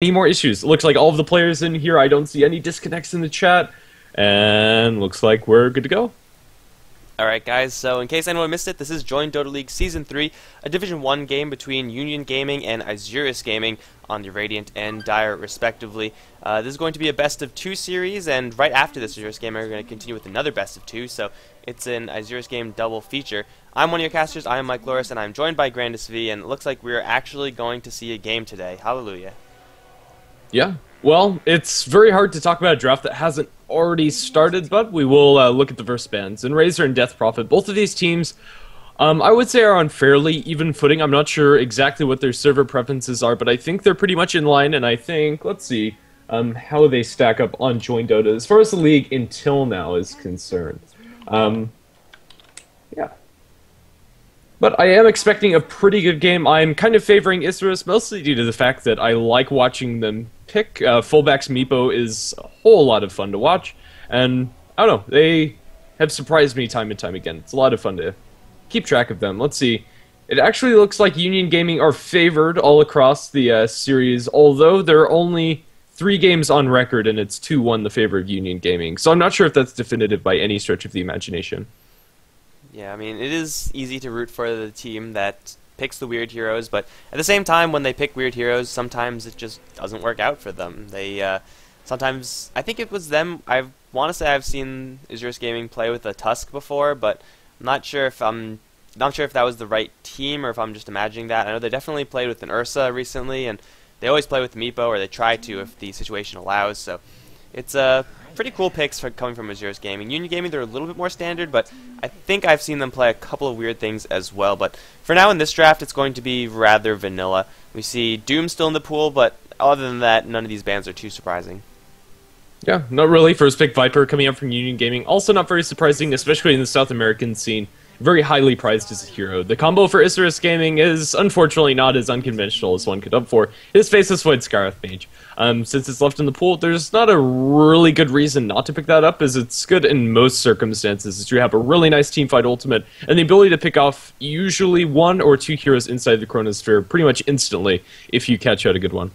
Any more issues? It looks like all of the players in here. I don't see any disconnects in the chat, and looks like we're good to go. Alright guys, so in case anyone missed it, this is Join Dota League Season 3, a Division 1 game between Union Gaming and Isurus Gaming on the Radiant and Dire respectively. This is going to be a best of 2 series, and right after this Isurus game we're going to continue with another best of 2, so it's an Isurus game double feature. I'm one of your casters, I am Mike Loris, and I'm joined by Grandis V, and it looks like we're actually going to see a game today. Hallelujah. Yeah, well, it's very hard to talk about a draft that hasn't already started, but we will look at the verse bands. And Razor and Death Prophet, both of these teams, I would say are on fairly even footing. I'm not sure exactly what their server preferences are, but I think they're pretty much in line, and I think, let's see, how they stack up on Join Dota as far as the league until now is concerned. Yeah. But I am expecting a pretty good game. I'm kind of favoring Isurus, mostly due to the fact that I like watching them pick. Fullback's Meepo is a whole lot of fun to watch, and I don't know, they have surprised me time and time again. It's a lot of fun to keep track of them. Let's see. It actually looks like Union Gaming are favored all across the series, although there are only 3 games on record, and it's 2-1 the favor of Union Gaming. So I'm not sure if that's definitive by any stretch of the imagination. Yeah, I mean, it is easy to root for the team that picks the weird heroes, but at the same time, when they pick weird heroes, sometimes it just doesn't work out for them. They, sometimes, I think it was them, I want to say I've seen Isurus Gaming play with a Tusk before, but I'm not sure if that was the right team, or if I'm just imagining that. I know they definitely played with an Ursa recently, and they always play with the Meepo, or they try to if the situation allows, so it's pretty cool picks coming from Isurus Gaming. Union Gaming, they're a little bit more standard, but I think I've seen them play a couple of weird things as well. But for now in this draft, it's going to be rather vanilla. We see Doom still in the pool, but other than that, none of these bands are too surprising. Yeah, not really. First pick Viper coming up from Union Gaming. Also not very surprising, especially in the South American scene. Very highly prized as a hero. The combo for Isurus Gaming is unfortunately not as unconventional as one could hope for. His Faceless Void Scarith Mage. Since it's left in the pool, there's not a really good reason not to pick that up, as it's good in most circumstances. As you have a really nice teamfight ultimate, and the ability to pick off usually 1 or 2 heroes inside the Chronosphere pretty much instantly, if you catch out a good one.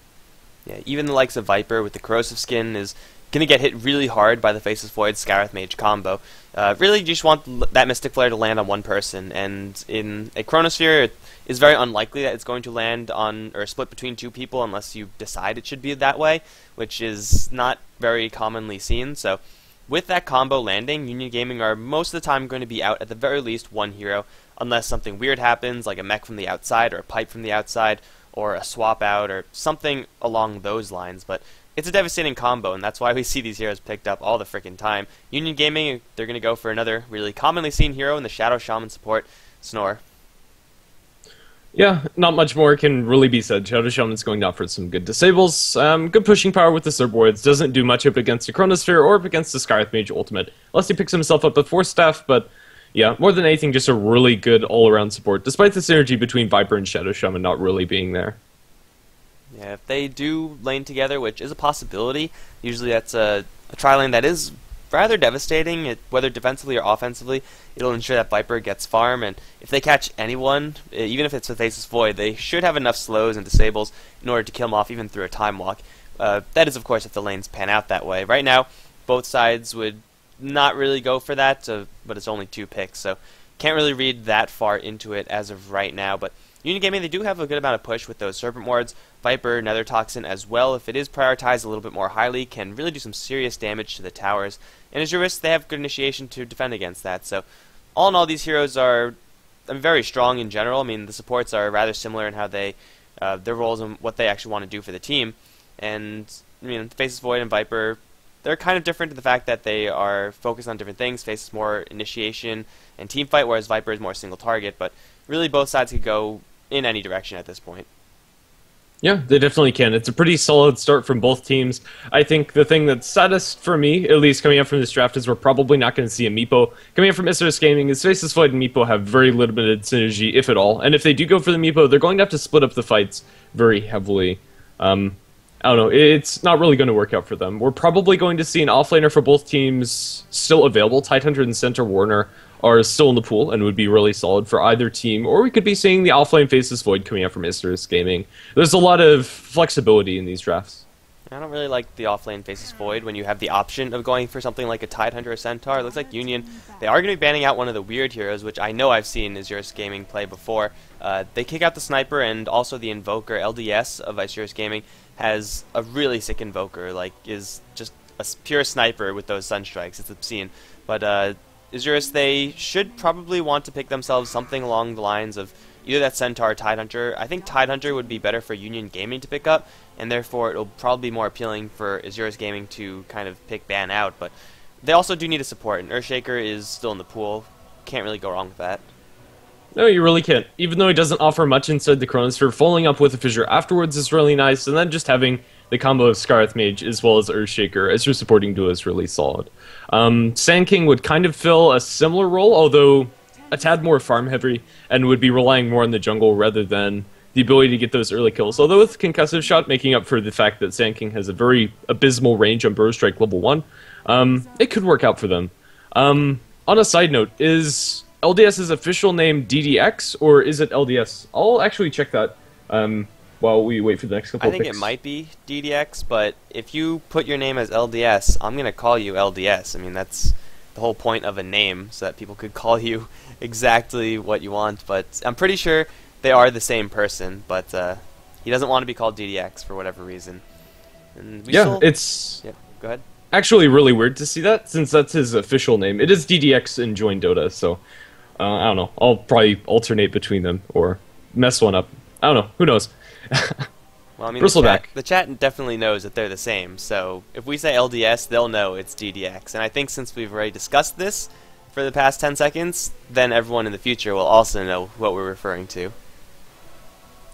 Yeah, even the likes of Viper with the corrosive skin is going to get hit really hard by the Faceless Void Scarith Mage combo. Really, you just want that Mystic Flare to land on one person, and in a Chronosphere, it is very unlikely that it's going to land on, or split between 2 people unless you decide it should be that way, which is not very commonly seen. So with that combo landing, Union Gaming are most of the time going to be out at the very least 1 hero, unless something weird happens, like a mech from the outside, or a pipe from the outside, or a swap out, or something along those lines. But it's a devastating combo, and that's why we see these heroes picked up all the frickin' time. Union Gaming, they're going to go for another really commonly seen hero in the Shadow Shaman support, Snore. Yeah, not much more can really be said. Shadow Shaman's going down for some good disables. Good pushing power with the Surboids. Doesn't do much up against the Chronosphere or up against the Scarith Mage ultimate, unless he picks himself up with Force Staff, but yeah, more than anything, just a really good all-around support, despite the synergy between Viper and Shadow Shaman not really being there. Yeah, if they do lane together, which is a possibility, usually that's a tri-lane that is rather devastating. Whether defensively or offensively, it'll ensure that Viper gets farm, and if they catch anyone, even if it's a Faceless Void, they should have enough slows and disables in order to kill them off even through a time walk. That is, of course, if the lanes pan out that way. Right now, both sides would not really go for that, but it's only 2 picks, so can't really read that far into it as of right now. But Union Gaming, they do have a good amount of push with those Serpent Wards. Viper, Nether Toxin as well, if it is prioritized a little bit more highly, can really do some serious damage to the towers. And Isurus, they have good initiation to defend against that. So all in all, these heroes are very strong in general. I mean, the supports are rather similar in how they, their roles and what they actually want to do for the team. And, I mean, Faceless Void and Viper, they're kind of different in the fact that they are focused on different things. Face is more initiation and team fight, whereas Viper is more single target. But really, both sides could go in any direction at this point. Yeah, they definitely can. It's a pretty solid start from both teams. I think the thing that's saddest for me, at least coming up from this draft, is we're probably not going to see a Meepo. Coming up from Isurus Gaming, is Faceless Void and Meepo have very limited synergy, if at all. And if they do go for the Meepo, they're going to have to split up the fights very heavily. I don't know, it's not really going to work out for them. We're probably going to see an offlaner for both teams still available. Tidehunter and Center Warner are still in the pool and would be really solid for either team, or we could be seeing the offlane Faceless Void coming out from Isurus Gaming. There's a lot of flexibility in these drafts. I don't really like the offlane Faceless Void when you have the option of going for something like a Tidehunter or Centaur. It looks like Union, they are going to be banning out one of the weird heroes, which I know I've seen Isurus Gaming play before. They kick out the Sniper, and also the Invoker. LDS of Isurus Gaming has a really sick Invoker, like, is just a pure sniper with those Sunstrikes. It's obscene. But Isurus, they should probably want to pick themselves something along the lines of either that Centaur or Tidehunter. I think Tidehunter would be better for Union Gaming to pick up, and therefore it'll probably be more appealing for Isurus Gaming to kind of pick ban out. But they also do need a support, and Earthshaker is still in the pool. Can't really go wrong with that. No, you really can't. Even though he doesn't offer much inside the Chronosphere, following up with a Fissure afterwards is really nice, and then just having the combo of Scarlet Mage as well as Earthshaker as your supporting duo is really solid. Sand King would kind of fill a similar role, although a tad more farm heavy, and would be relying more on the jungle rather than the ability to get those early kills. Although with Concussive Shot making up for the fact that Sand King has a very abysmal range on Burrow Strike level 1, it could work out for them. On a side note, is LDS's official name DDX, or is it LDS? I'll actually check that while we wait for the next couple of picks. I think it might be DDX, but if you put your name as LDS, I'm going to call you LDS. I mean, that's the whole point of a name, so that people could call you exactly what you want. But I'm pretty sure they are the same person, but he doesn't want to be called DDX for whatever reason. And it's go ahead. Actually really weird to see that, since that's his official name. It is DDX in Join Dota, so I don't know. I'll probably alternate between them, or mess one up. I don't know. Who knows? Well, I mean, the chat definitely knows that they're the same, so if we say LDS, they'll know it's DDX. And I think since we've already discussed this for the past 10 seconds, then everyone in the future will also know what we're referring to.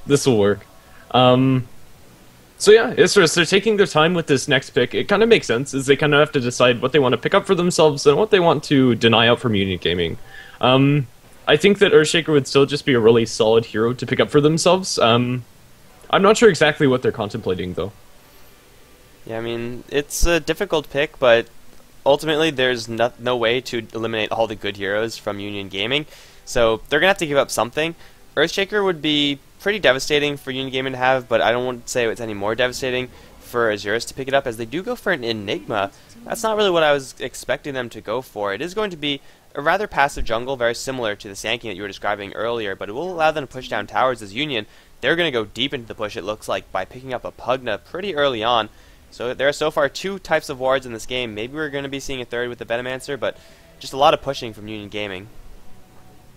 This will work. So yeah, Isurus, they're taking their time with this next pick. It kind of makes sense, as they kind of have to decide what they want to pick up for themselves and what they want to deny out from Union Gaming. I think that Earthshaker would still just be a really solid hero to pick up for themselves. I'm not sure exactly what they're contemplating, though. Yeah, I mean, it's a difficult pick, but ultimately there's no way to eliminate all the good heroes from Union Gaming, so they're going to have to give up something. Earthshaker would be pretty devastating for Union Gaming to have, but I don't want to say it's any more devastating for Isurus to pick it up, as they do go for an Enigma. That's not really what I was expecting them to go for. It is going to be a rather passive jungle, very similar to the Sand King that you were describing earlier, but it will allow them to push down towers as Union. They're going to go deep into the push, it looks like, by picking up a Pugna pretty early on. So there are so far 2 types of wards in this game. Maybe we're going to be seeing a third with the Venomancer, but just a lot of pushing from Union Gaming.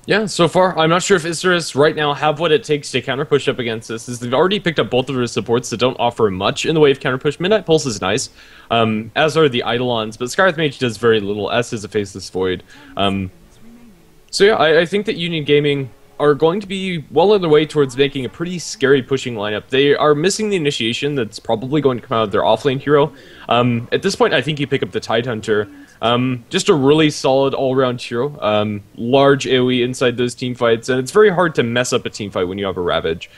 Yeah, so far, I'm not sure if Isurus right now have what it takes to counter-push up against this, as they've already picked up both of their supports that don't offer much in the way of counter-push. Midnight Pulse is nice, as are the Eidolons, but Scarlet Mage does very little, as is a Faceless Void. So yeah, I think that Union Gaming are going to be well on their way towards making a pretty scary pushing lineup. They are missing the initiation that's probably going to come out of their offlane hero. At this point, I think you pick up the Tidehunter. Just a really solid all-around hero. Large AoE inside those teamfights, and it's very hard to mess up a teamfight when you have a Ravage.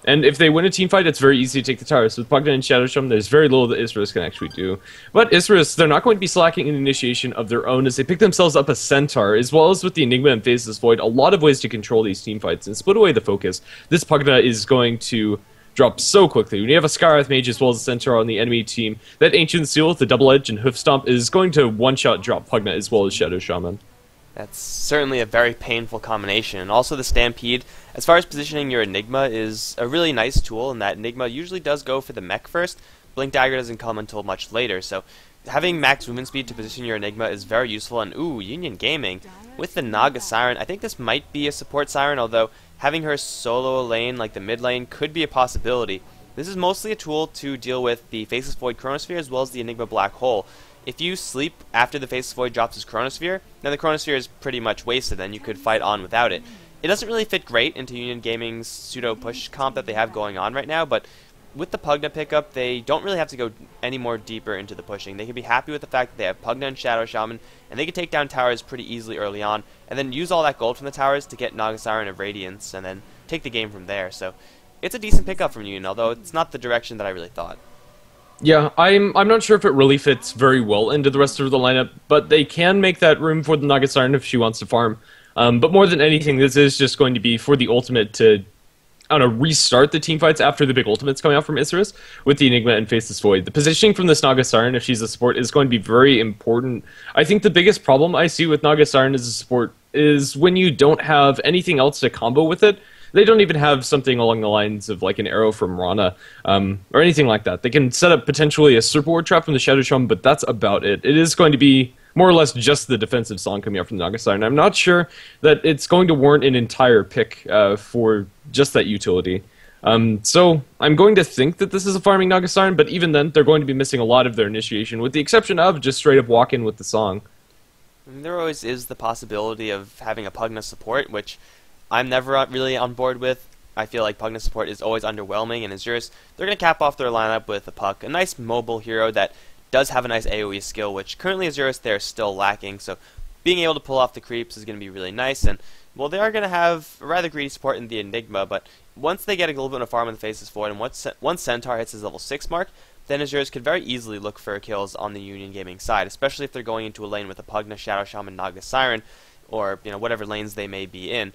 And if they win a teamfight, it's very easy to take the towers. With Pugna and Shadow Shaman, there's very little that Isurus can actually do. But Isurus, they're not going to be slacking in initiation of their own, as they pick themselves up a Centaur, as well as with the Enigma and Faceless Void, a lot of ways to control these teamfights and split away the focus. This Pugna is going to drop so quickly. When you have a Scarlet Mage as well as a Centaur on the enemy team, that Ancient Seal with the Double Edge and Hoof Stomp is going to one-shot drop Pugna as well as Shadow Shaman. That's certainly a very painful combination. And also the Stampede, as far as positioning your Enigma, is a really nice tool, and that Enigma usually does go for the mech first. Blink Dagger doesn't come until much later, so having max movement speed to position your Enigma is very useful. And ooh, Union Gaming with the Naga Siren. I think this might be a support Siren, although having her solo a lane like the mid lane could be a possibility. This is mostly a tool to deal with the Faceless Void Chronosphere as well as the Enigma Black Hole. If you sleep after the Faceless Void drops his Chronosphere, then the Chronosphere is pretty much wasted, and you could fight on without it. It doesn't really fit great into Union Gaming's pseudo-push comp that they have going on right now, but with the Pugna pickup, they don't really have to go any more deeper into the pushing. They can be happy with the fact that they have Pugna and Shadow Shaman, and they can take down towers pretty easily early on, and then use all that gold from the towers to get Naga Siren of Radiance, and then take the game from there. So it's a decent pickup from Union, although it's not the direction that I really thought. Yeah, I'm not sure if it really fits very well into the rest of the lineup, but they can make that room for the Nugget Siren if she wants to farm. But more than anything, this is just going to be for the ultimate to, I don't know, restart the team fights after the big ultimates coming out from Isurus with the Enigma and Faceless Void. The positioning from this Naga Siren, if she's a support, is going to be very important. I think the biggest problem I see with Naga Siren as a support is when you don't have anything else to combo with it. They don't even have something along the lines of like an arrow from Rana or anything like that. They can set up potentially a Serpent Ward trap from the Shadow Shaman, but that's about it. It is going to be more or less just the defensive song coming out from the Naga Siren. I'm not sure that it's going to warrant an entire pick for just that utility. So I'm going to think that this is a farming Naga Siren, but even then, they're going to be missing a lot of their initiation, with the exception of just straight up walk in with the song. And there always is the possibility of having a Pugna support, which I'm never really on board with. I feel like Pugna support is always underwhelming, and Isurus, they're going to cap off their lineup with a Puck, a nice mobile hero that does have a nice AoE skill, which currently Isurus they're still lacking, so being able to pull off the creeps is going to be really nice, and well, they are going to have a rather greedy support in the Enigma, but once they get a little bit of farm in the Faceless Void, and once Centaur hits his level 6 mark, then Isurus could very easily look for kills on the Union Gaming side, especially if they're going into a lane with a Pugna, Shadow Shaman, Naga Siren, or whatever lanes they may be in.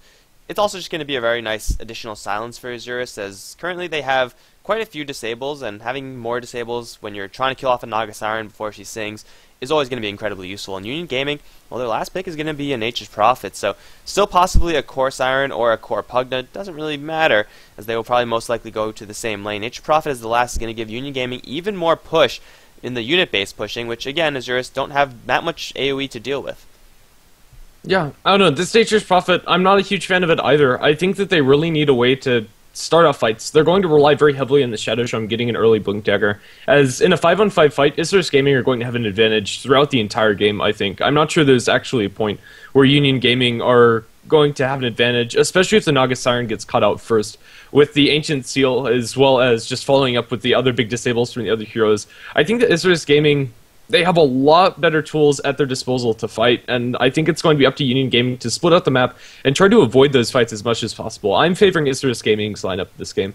It's also just going to be a very nice additional silence for Isurus, as currently they have quite a few disables, and having more disables when you're trying to kill off a Naga Siren before she sings is always going to be incredibly useful. And Union Gaming, well, their last pick is going to be a Nature's Prophet, so still possibly a Core Siren or a Core Pugna, doesn't really matter, as they will probably most likely go to the same lane. Nature's Prophet as the last is going to give Union Gaming even more push in the unit-based pushing, which again, Isurus don't have that much AoE to deal with. Yeah, I don't know. This Nature's Prophet, I'm not a huge fan of it either. I think that they really need a way to start off fights. They're going to rely very heavily on the Shadow Shaman getting an early Blink Dagger. As in a 5-on-5 fight, Isurus Gaming are going to have an advantage throughout the entire game, I think. I'm not sure there's actually a point where Union Gaming are going to have an advantage, especially if the Naga Siren gets caught out first. With the Ancient Seal, as well as just following up with the other big disables from the other heroes, I think that Isurus Gaming, they have a lot better tools at their disposal to fight, and I think it's going to be up to Union Gaming to split out the map and try to avoid those fights as much as possible. I'm favoring Isurus Gaming's lineup this game.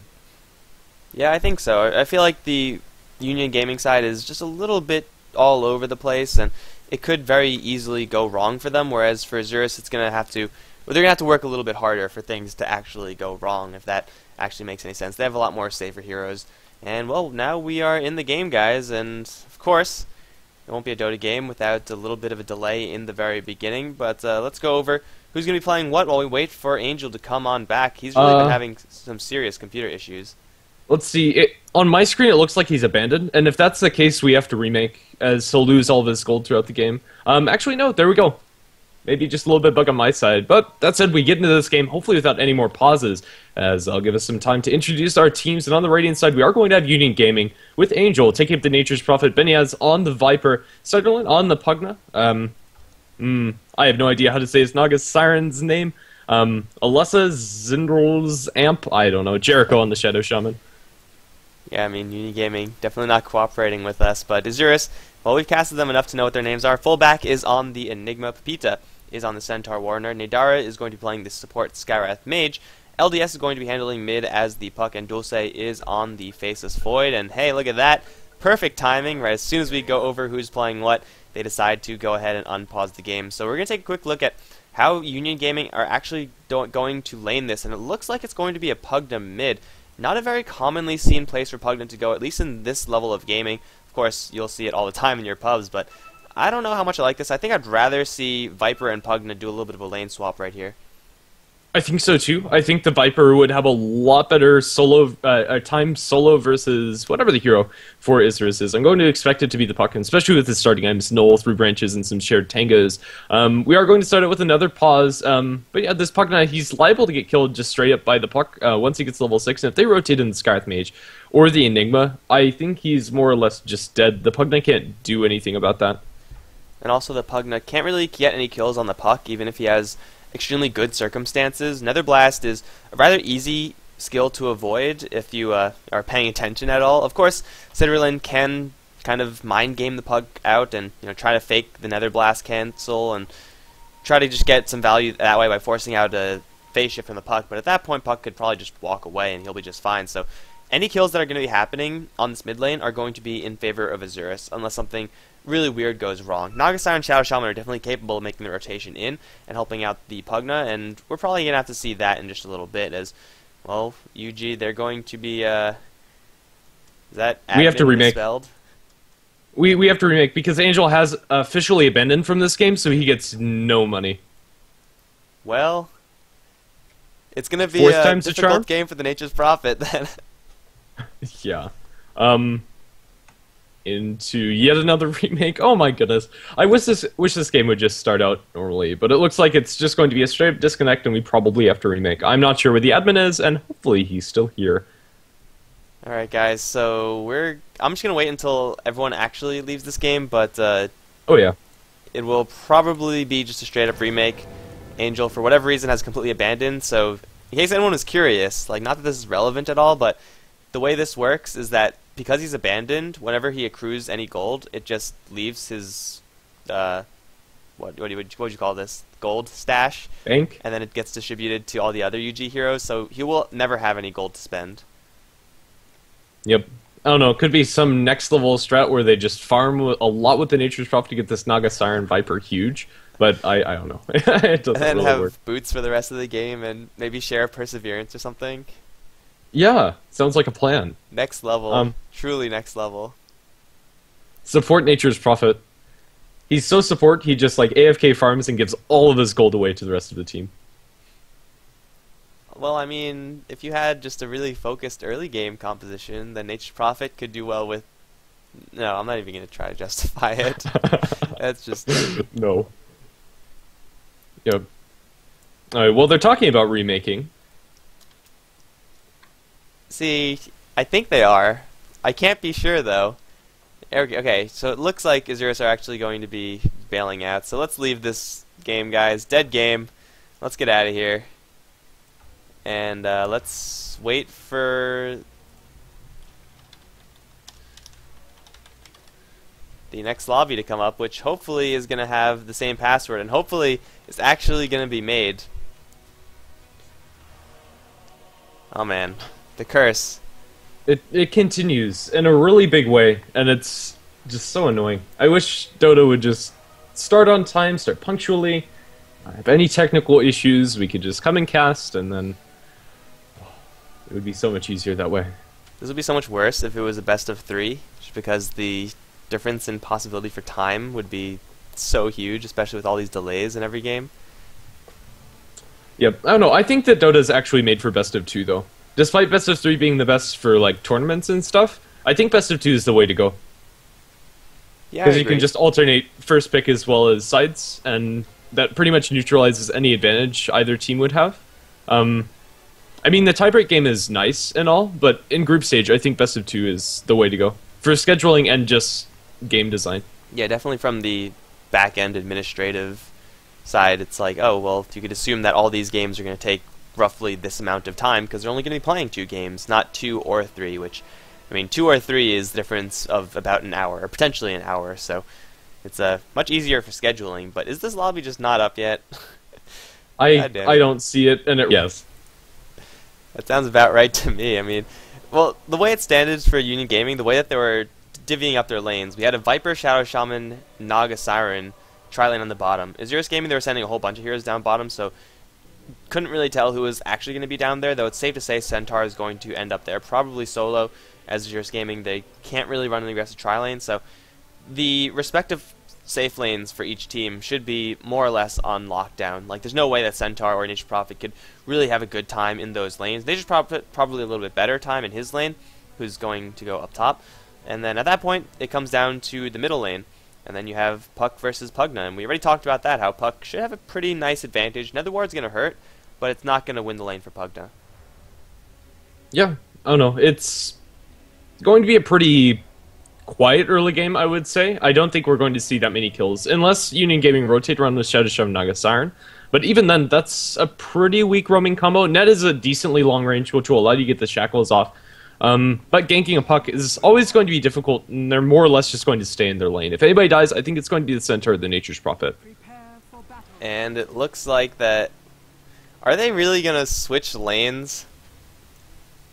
Yeah, I think so. I feel like the Union Gaming side is just a little bit all over the place, and it could very easily go wrong for them, whereas for Isurus it's going to have to, well, they're going to have to work a little bit harder for things to actually go wrong, if that actually makes any sense. They have a lot more safer heroes. And, well, now we are in the game, guys, and, of course, it won't be a Dota game without a little bit of a delay in the very beginning, but let's go over who's going to be playing what while we wait for Angel to come on back. He's really been having some serious computer issues. Let's see. On my screen, it looks like he's abandoned, and if that's the case, we have to remake, as he'll lose all of his gold throughout the game. Actually, no, there we go. Maybe just a little bit bug on my side, but that said, we get into this game hopefully without any more pauses, as I'll give us some time to introduce our teams. And on the Radiant side, we are going to have Union Gaming with Angel taking up the Nature's Prophet, Beniaz on the Viper, Sutherland on the Pugna. I have no idea how to say his Naga Siren's name. Alessa Zindrel's Amp, I don't know, Jericho on the Shadow Shaman. Yeah, I mean, Union Gaming definitely not cooperating with us, but Isurus, well, we've casted them enough to know what their names are. Fullback is on the Enigma, Pepita is on the Centaur Warner, Nadara is going to be playing the support Skywrath Mage, LDS is going to be handling mid as the Puck, and Dulce is on the Faceless Void, and hey, look at that, perfect timing, right as soon as we go over who's playing what, they decide to go ahead and unpause the game. So we're going to take a quick look at how Union Gaming are actually going to lane this, and it looks like it's going to be a Pugna mid. Not a very commonly seen place for Pugna to go, at least in this level of gaming. Of course, you'll see it all the time in your pubs, but I don't know how much I like this. I think I'd rather see Viper and Pugna do a little bit of a lane swap right here. I think so too. I think the Viper would have a lot better solo time solo versus whatever the hero for Isurus is. I'm going to expect it to be the Puck, especially with his starting items, Null, 3 branches, and some shared tangos. We are going to start it with another pause. But yeah, this Puck Knight, he's liable to get killed just straight up by the Puck once he gets level 6. And if they rotate in the Scarth Mage or the Enigma, I think he's more or less just dead. The Puck Knight can't do anything about that. And also the Pugna can't really get any kills on the Puck, even if he has extremely good circumstances. Nether Blast is a rather easy skill to avoid if you are paying attention at all. Of course, Citterlin can kind of mind game the Puck out and try to fake the Nether Blast cancel and try to just get some value that way by forcing out a phase shift from the Puck. But at that point, Puck could probably just walk away and he'll be just fine. So any kills that are going to be happening on this mid lane are going to be in favor of Isurus, unless something really weird goes wrong. Nagasire and Shadow Shaman are definitely capable of making the rotation in and helping out the Pugna, and we're probably going to have to see that in just a little bit, as, well, UG, they're going to be, is that we have to remake. Misspelled? We have to remake, because Angel has officially abandoned from this game, so he gets no money. Well, it's going to be Fourth a time's a charm? difficult game for the Nature's Prophet, then. Yeah. Into yet another remake. Oh my goodness. I wish this game would just start out normally, but it looks like it's just going to be a straight up disconnect and we probably have to remake. I'm not sure where the admin is, and hopefully he's still here. Alright guys, so I'm just gonna wait until everyone actually leaves this game, but Oh yeah. it will probably be just a straight up remake. Angel, for whatever reason, has completely abandoned, so in case anyone was curious, like, not that this is relevant at all, but the way this works is that because he's abandoned, whenever he accrues any gold, it just leaves his, what would you call this? Gold stash? Bank? And then it gets distributed to all the other UG heroes, so he will never have any gold to spend. Yep. I don't know, could be some next level strat where they just farm a lot with the Nature's Prophet to get this Naga Siren Viper huge, but I don't know. It doesn't And then really have work. boots for the rest of the game and maybe share Perseverance or something. Yeah, sounds like a plan. Next level. Truly next level. Support Nature's Prophet. He's so support, he just like AFK farms and gives all of his gold away to the rest of the team. Well, I mean, if you had just a really focused early game composition, then Nature's Prophet could do well with... No, I'm not even going to try to justify it. That's just... No. Yep. Alright, well, they're talking about remaking. See, I think they are. I can't be sure, though. Okay, so it looks like Isurus are actually going to be bailing out, so let's leave this game, guys. Dead game. Let's get out of here. And let's wait for the next lobby to come up, which hopefully is going to have the same password, and hopefully it's actually going to be made. Oh man, the curse. It continues in a really big way, and it's just so annoying. I wish Dota would just start on time, start punctually. If any technical issues, we could just come and cast, and then it would be so much easier that way. This would be so much worse if it was a best of 3, just because the difference in possibility for time would be so huge, especially with all these delays in every game. Yep, I don't know. I think that Dota is actually made for best of 2, though. Despite best of 3 being the best for like tournaments and stuff, I think best of 2 is the way to go. Yeah, Because you can just alternate first pick as well as sides, and that pretty much neutralizes any advantage either team would have. I mean, the tiebreak game is nice and all, but in group stage, I think best of 2 is the way to go for scheduling and just game design. Yeah, definitely from the back-end administrative side, it's like, oh, well, you could assume that all these games are going to take roughly this amount of time because they're only going to be playing 2 games, not 2 or 3, which, I mean, 2 or 3 is the difference of about an hour, or potentially an hour, so it's much easier for scheduling. But is this lobby just not up yet? I don't see it, and yes. That sounds about right to me. I mean, well, the way it stands for Union Gaming, the way that they were divvying up their lanes, we had a Viper, Shadow Shaman, Naga Siren tri-lane on the bottom. Isurus Gaming, they were sending a whole bunch of heroes down bottom, so couldn't really tell who was actually going to be down there, though it's safe to say Centaur is going to end up there, probably solo, as Isurus Gaming, they can't really run an aggressive tri-lane, so the respective safe lanes for each team should be more or less on lockdown. Like, there's no way that Centaur or Nature's Prophet could really have a good time in those lanes. Nature's Prophet probably a little bit better time in his lane, who's going to go up top, and then at that point, it comes down to the middle lane. And then you have Puck versus Pugna, and we already talked about that, how Puck should have a pretty nice advantage. Netherward's going to hurt, but it's not going to win the lane for Pugna. Yeah, I don't know. It's going to be a pretty quiet early game, I would say. I don't think we're going to see that many kills, unless Union Gaming rotate around with Shadow Shaman Naga Siren. But even then, that's a pretty weak roaming combo. Net is a decently long range, which will allow you to get the shackles off. But ganking a puck is always going to be difficult, and they're more or less just going to stay in their lane. If anybody dies, I think it's going to be the center of the Nature's Prophet. And it looks like that... Are they really going to switch lanes?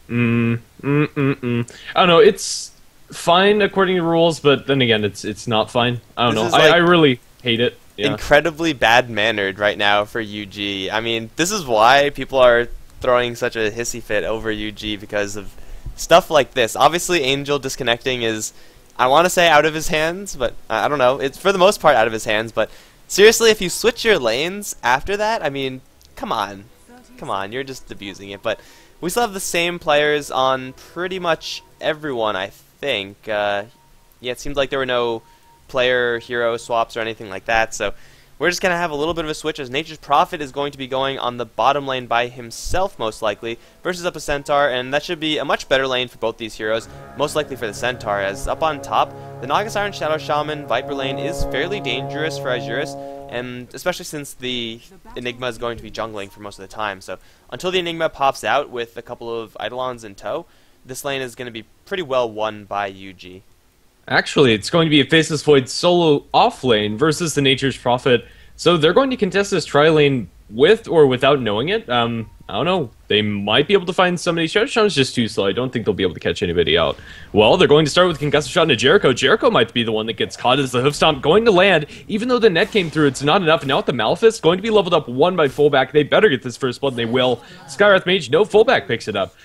I don't know. It's fine according to rules, but then again, it's not fine. I don't This know. is I like really hate it. Yeah. incredibly bad-mannered right now for UG. I mean, this is why people are throwing such a hissy fit over UG because of stuff like this. Obviously, Angel disconnecting is, I want to say, out of his hands, but I don't know. It's for the most part out of his hands, but seriously, if you switch your lanes after that, I mean, come on. Come on, you're just abusing it. But we still have the same players on pretty much everyone, I think. Yeah, it seems like there were no player hero swaps or anything like that, so we're just going to have a little bit of a switch as Nature's Prophet is going to be going on the bottom lane by himself most likely versus up a Centaur, and that should be a much better lane for both these heroes, most likely for the Centaur, as up on top the Naga Siren Shadow Shaman Viper lane is fairly dangerous for Isurus, and especially since the Enigma is going to be jungling for most of the time, so until the Enigma pops out with a couple of Eidolons in tow, this lane is going to be pretty well won by UG. Actually, it's going to be a Faceless Void solo off lane versus the Nature's Prophet. So they're going to contest this tri lane with or without knowing it. I don't know. They might be able to find somebody. Shadow Shaman's just too slow. I don't think they'll be able to catch anybody out. Well, they're going to start with Concussive Shot into Jericho. Jericho might be the one that gets caught as the Hoof Stomp going to land. Even though the net came through, it's not enough. Now with the Malefice, going to be leveled up 1 by fullback. They better get this first blood, and they will. Skywrath Mage, no fullback picks it up.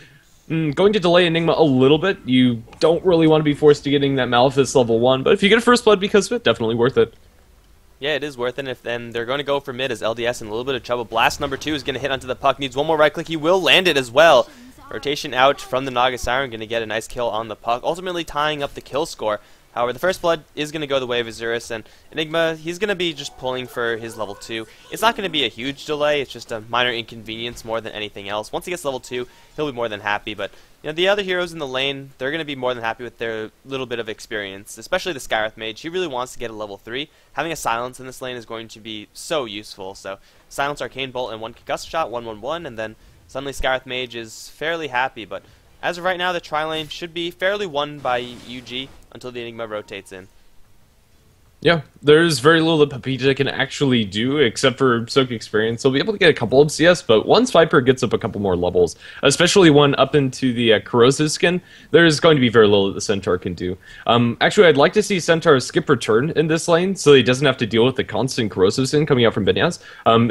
Going to delay Enigma a little bit. You don't really want to be forced to getting that Malefice level 1, but if you get a first blood because of it, definitely worth it. Yeah, it is worth it. If then they're going to go for mid as LDS in a little bit of trouble. Blast number 2 is going to hit onto the puck. Needs one more right click. He will land it as well. Rotation out from the Naga Siren. Going to get a nice kill on the puck. Ultimately tying up the kill score. However, the first blood is going to go the way of Isurus, and Enigma, he's going to be just pulling for his level 2. It's not going to be a huge delay, it's just a minor inconvenience more than anything else. Once he gets level 2, he'll be more than happy, but you know, the other heroes in the lane, they're going to be more than happy with their little bit of experience, especially the Skywrath Mage. He really wants to get a level 3. Having a Silence in this lane is going to be so useful, so Silence, Arcane Bolt, and 1 Concussive Shot, 1-1-1, and then suddenly Skywrath Mage is fairly happy, but as of right now, the tri-lane should be fairly won by UG until the Enigma rotates in. Yeah, there's very little that Pepita can actually do except for soak experience. They'll be able to get a couple of CS, but once Viper gets up a couple more levels, especially one up into the corrosive skin, there's going to be very little that the Centaur can do. Actually, I'd like to see Centaur skip return in this lane so he doesn't have to deal with the constant corrosive skin coming out from Benyaz,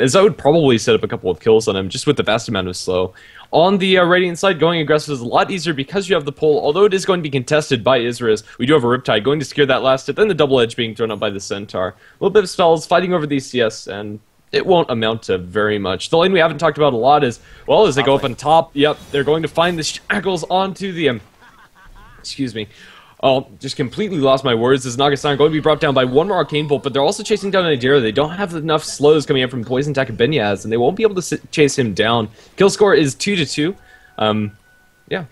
as that would probably set up a couple of kills on him just with the vast amount of slow. On the Radiant side, going aggressive is a lot easier because you have the pull, although it is going to be contested by Isurus. We do have a Riptide going to secure that last hit, then the double edge being thrown up by the Centaur. A little bit of spells, fighting over these CS, and it won't amount to very much. The lane we haven't talked about a lot is, well, as they go up on top, yep, they're going to find the shackles onto the, excuse me. Oh, just completely lost my words. This Naga Siren going to be brought down by one more Arcane Bolt, but they're also chasing down Nadira. They don't have enough slows coming in from Poison Attack and Benyaz, and they won't be able to chase him down. Kill score is 2-2. Yeah.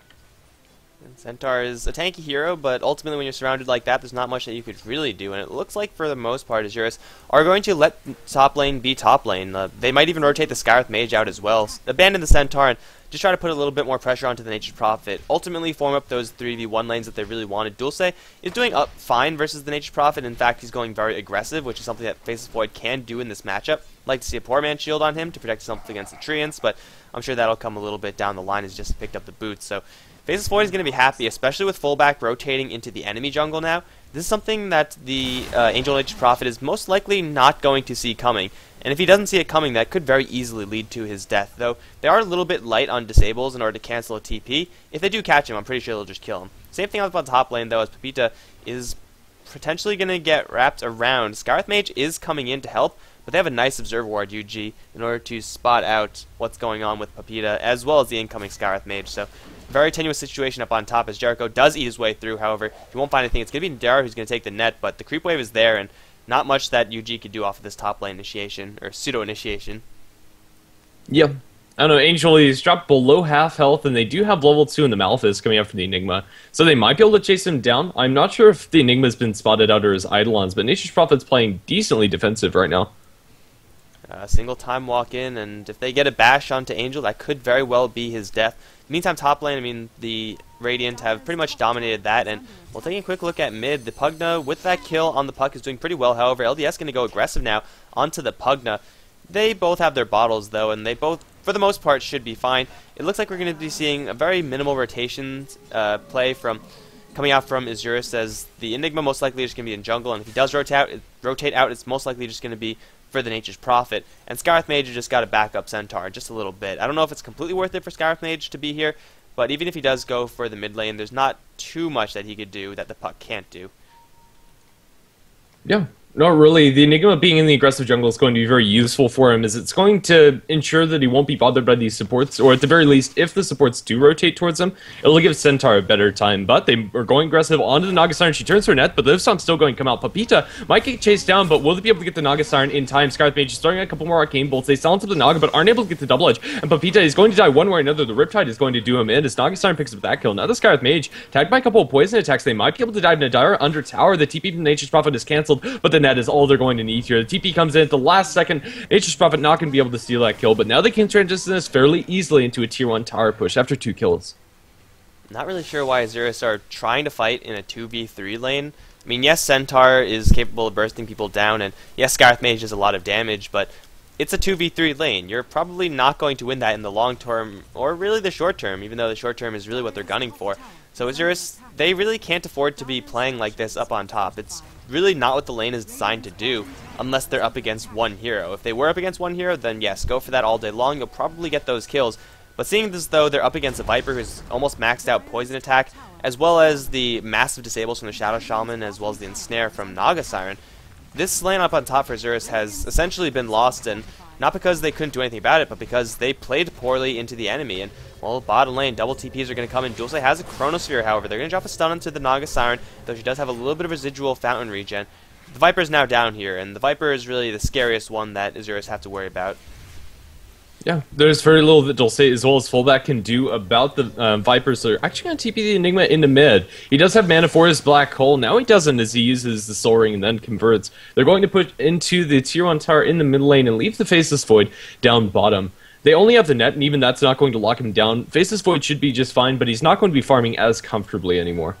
Centaur is a tanky hero, but ultimately when you're surrounded like that, there's not much that you could really do, and it looks like for the most part, Isurus are going to let top lane be top lane. They might even rotate the Skywrath Mage out as well, abandon the Centaur, and just try to put a little bit more pressure onto the Nature's Prophet. Ultimately form up those 3v1 lanes that they really wanted. Dulce is doing up fine versus the Nature's Prophet. In fact, he's going very aggressive, which is something that Faceless Void can do in this matchup. Like to see a Poor Man's Shield on him to protect himself against the Treants, but I'm sure that'll come a little bit down the line. He's just picked up the boots, so Faceless Void is going to be happy, especially with fullback rotating into the enemy jungle now. This is something that the Angel Nature's Prophet is most likely not going to see coming. And if he doesn't see it coming, that could very easily lead to his death, though they are a little bit light on disables in order to cancel a TP. If they do catch him, I'm pretty sure they'll just kill him. Same thing up on top lane, though, as Pepita is potentially going to get wrapped around. Skywrath Mage is coming in to help, but they have a nice Observer Ward, UG, in order to spot out what's going on with Pepita, as well as the incoming Skywrath Mage. So, very tenuous situation up on top as Jericho does eat his way through. However, he won't find anything. It's going to be Dara who's going to take the net, but the creep wave is there, and not much that UG could do off of this top lane initiation, or pseudo-initiation. Yeah. I don't know, Angel is dropped below half health, and they do have level 2 in the Malefice coming out from the Enigma, so they might be able to chase him down. I'm not sure if the Enigma's been spotted out or his Eidolons, but Nature's Prophet's playing decently defensive right now. Single time walk in, and if they get a bash onto Angel, that could very well be his death. Meantime, top lane, I mean, the Radiant have pretty much dominated that, and we'll take a quick look at mid. The Pugna, with that kill on the puck, is doing pretty well. However, LDS going to go aggressive now onto the Pugna. They both have their bottles, though, and they both for the most part, should be fine. It looks like we're going to be seeing a very minimal rotation play coming out from Isurus, as the Enigma most likely is just going to be in jungle, and if he does rotate out, it's most likely just going to be for the Nature's Prophet. And Scarith Mage just got to back up Centaur just a little bit. I don't know if it's completely worth it for Scarith Mage to be here, but even if he does go for the mid lane, there's not too much that he could do that the Puck can't do. Yeah. Not really. The Enigma being in the aggressive jungle is going to be very useful for him, as it's going to ensure that he won't be bothered by these supports, or at the very least, if the supports do rotate towards him, it'll give Centaur a better time. But they are going aggressive onto the Naga Siren. She turns her net, but the Livstom's still going to come out. Papita might get chased down, but will they be able to get the Naga Siren in time? Scarith Mage is throwing a couple more Arcane Bolts. They silence up the Naga, but aren't able to get the double edge. And Papita is going to die one way or another. The Riptide is going to do him in, as Naga Siren picks up that kill. Now the Scarith Mage, tagged by a couple of poison attacks, they might be able to dive Nadira under tower. The TP from Nature's Prophet is cancelled, but the net is all they're going to need here. The TP comes in at the last second. Nature's Prophet not going to be able to steal that kill, but now they can transition this fairly easily into a tier 1 tower push after 2 kills. Not really sure why Isurus are trying to fight in a 2v3 lane. I mean, yes, Centaur is capable of bursting people down, and yes, Scarith Mage does a lot of damage, but it's a 2v3 lane. You're probably not going to win that in the long term, or really the short term, even though the short term is really what they're gunning for. So Isurus, they really can't afford to be playing like this up on top. It's really not what the lane is designed to do, unless they're up against one hero. If they were up against one hero, then yes, go for that all day long. You'll probably get those kills. But seeing as though they're up against a Viper who's almost maxed out poison attack, as well as the massive disables from the Shadow Shaman, as well as the ensnare from Naga Siren, this lane up on top for Isurus has essentially been lost, and not because they couldn't do anything about it, but because they played poorly into the enemy. And, well, bottom lane, double TPs are going to come in. Dulce has a Chronosphere, however. They're going to drop a stun into the Naga Siren, though she does have a little bit of residual fountain regen. The Viper is now down here, and the Viper is really the scariest one that Isurus have to worry about. Yeah, there's very little that Dulce as well as fullback can do about the Vipers. They're actually going to TP the Enigma into mid. He does have mana for his Black Hole. Now he doesn't, as he uses the Soul Ring and then converts. They're going to put into the tier 1 tower in the mid lane and leave the Faceless Void down bottom. They only have the net, and even that's not going to lock him down. Faceless Void should be just fine, but he's not going to be farming as comfortably anymore.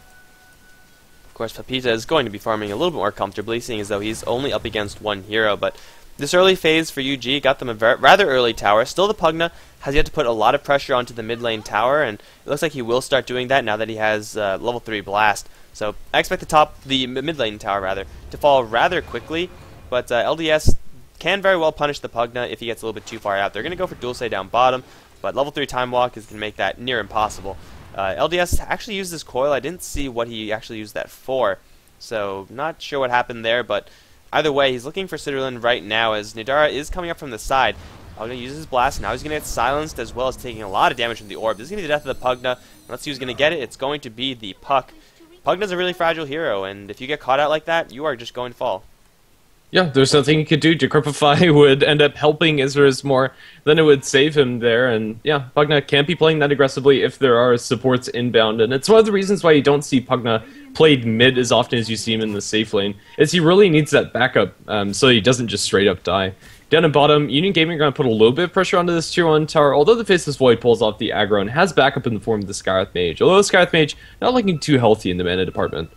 Of course, Papita is going to be farming a little bit more comfortably, seeing as though he's only up against one hero, but this early phase for UG got them a rather early tower. Still, the Pugna has yet to put a lot of pressure onto the mid lane tower, and it looks like he will start doing that now that he has level 3 Blast. So I expect the mid lane tower to fall rather quickly, but LDS can very well punish the Pugna if he gets a little bit too far out. They're going to go for Dulce down bottom, but level 3 Time Walk is going to make that near impossible. LDS actually used this coil. I didn't see what he actually used that for, so not sure what happened there, but either way, he's looking for Citterlin right now, as Nadara is coming up from the side. Pugna uses his blast. Now he's going to get silenced, as well as taking a lot of damage from the orb. This is going to be the death of the Pugna. Let's see who's going to get it. It's going to be the Puck. Pugna's a really fragile hero, and if you get caught out like that, you are just going to fall. Yeah, there's nothing he could do. Decrepify would end up helping Isurus more than it would save him there, and yeah, Pugna can't be playing that aggressively if there are supports inbound, and it's one of the reasons why you don't see Pugna played mid as often as you see him in the safe lane, is he really needs that backup so he doesn't just straight up die. Down at bottom, Union Gaming are going to put a little bit of pressure onto this tier 1 tower, although the Faceless Void pulls off the aggro and has backup in the form of the Scarith Mage, although the Scarith Mage not looking too healthy in the mana department.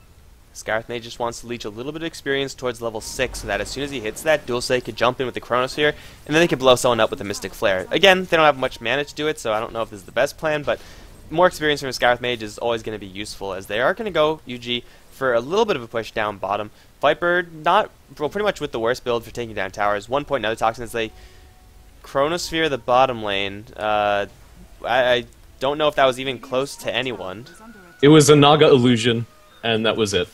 Scarith Mage just wants to leech a little bit of experience towards level 6 so that as soon as he hits that, Dulce could jump in with the Chronosphere, and then they could blow someone up with a Mystic Flare. Again, they don't have much mana to do it, so I don't know if this is the best plan, but more experience from a Scarith Mage is always going to be useful, as they are going to go UG for a little bit of a push down bottom. Viper, pretty much with the worst build for taking down towers. 1 point, another toxin as they Chronosphere the bottom lane. I don't know if that was even close to anyone. It was a Naga illusion, and that was it.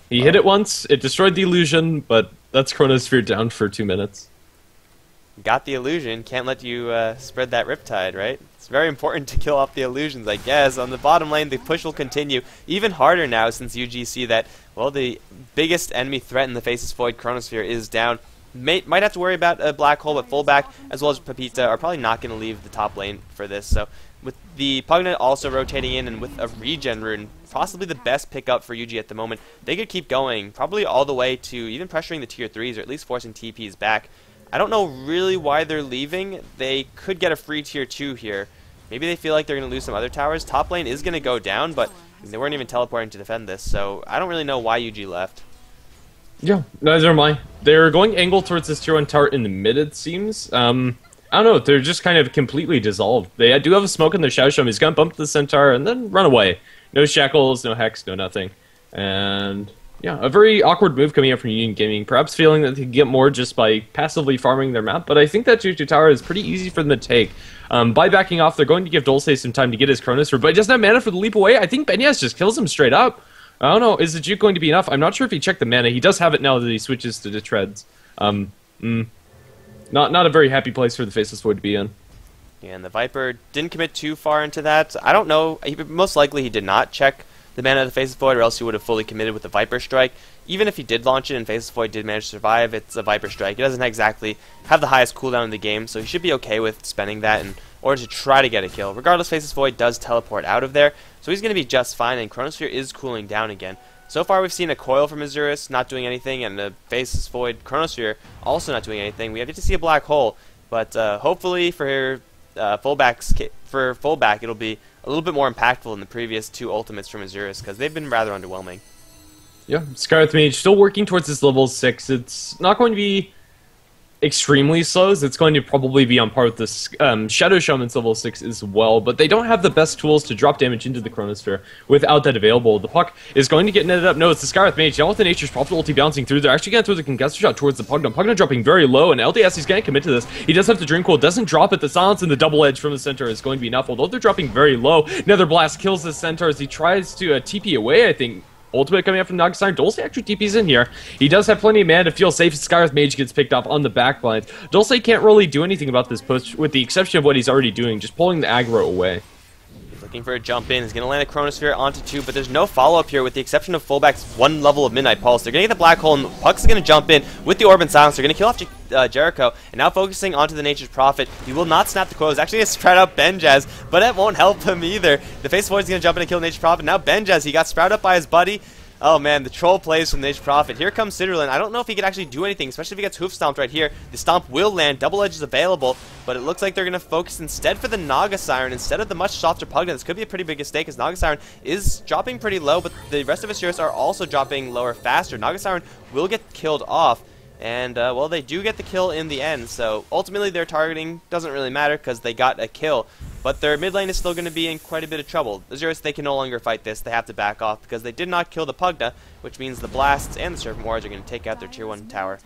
He hit it once, it destroyed the illusion, but that's Chronosphere down for 2 minutes. Got the illusion, can't let you spread that Riptide, right? It's very important to kill off the illusions, I guess. On the bottom lane, the push will continue even harder now since UG see that, well, the biggest enemy threat in the Faceless Void, Chronosphere, is down. Might have to worry about a Black Hole, but fullback as well as Papita are probably not going to leave the top lane for this. So with the Pugna also rotating in and with a regen rune, possibly the best pickup for UG at the moment, they could keep going, probably all the way to even pressuring the tier 3s or at least forcing TPs back. I don't know really why they're leaving. They could get a free tier 2 here. Maybe they feel like they're going to lose some other towers. Top lane is going to go down, but they weren't even teleporting to defend this, so I don't really know why UG left. Yeah, neither am I. They're going angle towards this tier 1 tower in the mid, it seems. I don't know, they're just kind of completely dissolved. They do have a smoke in their Shadow Shaman. He's gonna bump the Centaur and then run away. No shackles, no hex, no nothing. And yeah, a very awkward move coming up from Union Gaming. Perhaps feeling that they can get more just by passively farming their map, but I think that Juju Tower is pretty easy for them to take. By backing off, they're going to give Dulce some time to get his Chronosphere, but he doesn't have mana for the leap away. I think Benyas just kills him straight up. I don't know, is the juke going to be enough? I'm not sure if he checked the mana. He does have it now that he switches to the treads. Not a very happy place for the Faceless Void to be in. Yeah, and the Viper didn't commit too far into that. I don't know. Most likely he did not check the mana of the Faceless Void, or else he would have fully committed with the Viper Strike. Even if he did launch it and Faceless Void did manage to survive, it's a Viper Strike. It doesn't exactly have the highest cooldown in the game, so he should be okay with spending that in order to try to get a kill. Regardless, Faceless Void does teleport out of there, so he's going to be just fine, and Chronosphere is cooling down again. So far we've seen a Coil from Isurus not doing anything, and the Faceless Void Chronosphere also not doing anything. We have yet to see a Black Hole, but hopefully for fullback it'll be a little bit more impactful than the previous two ultimates from Isurus, because they've been rather underwhelming. Yeah, Scarlet Mage still working towards this level 6. It's not going to be extremely slow, so it's going to probably be on par with this Shadow Shaman's level 6 as well, but they don't have the best tools to drop damage into the Chronosphere without that available. The puck is going to get netted up. No, it's the Scarlet Mage. Now with the Nature's Prophet ulti bouncing through, they're actually going to throw the Concussor Shot towards the Pugna. Pugna dropping very low, and LDS is going to commit to this. He does have to Drink Cool, doesn't drop it. The Silence and the Double Edge from the Centaur is going to be enough, although they're dropping very low. Nether Blast kills the Centaur as he tries to TP away, I think. Ultimate coming up from Nagasaki. Dulce actually TP's in here. He does have plenty of mana to feel safe. Scarlet Mage gets picked off on the back lines. Dulce can't really do anything about this push, with the exception of what he's already doing, just pulling the aggro away. He's looking for a jump in. He's going to land a Chronosphere onto 2, but there's no follow-up here with the exception of fullback's one level of Midnight Pulse. They're going to get the Black Hole, and Puck's going to jump in with the Orb and Silence. They're going to kill off Jericho, and now focusing onto the Nature's Prophet. He will not snap the coil. He's actually going to sprout out Benjaz, but that won't help him either. The Face Void's going to jump in and kill Nature's Prophet. Now Benjaz, he got sprouted up by his buddy. Oh man, the troll plays from the Nature's Prophet. Here comes Sidorlin. I don't know if he could actually do anything, especially if he gets hoof stomped right here. The stomp will land, double edge is available, but it looks like they're going to focus instead for the Naga Siren instead of the much softer Pugna. This could be a pretty big mistake, as Naga Siren is dropping pretty low, but the rest of his heroes are also dropping lower faster. Naga Siren will get killed off, and well, they do get the kill in the end, so ultimately their targeting doesn't really matter because they got a kill. But their mid lane is still going to be in quite a bit of trouble. Isurus, they can no longer fight this. They have to back off because they did not kill the Pugna, which means the Blasts and the Serpent Warriors are going to take out their tier 1 tower.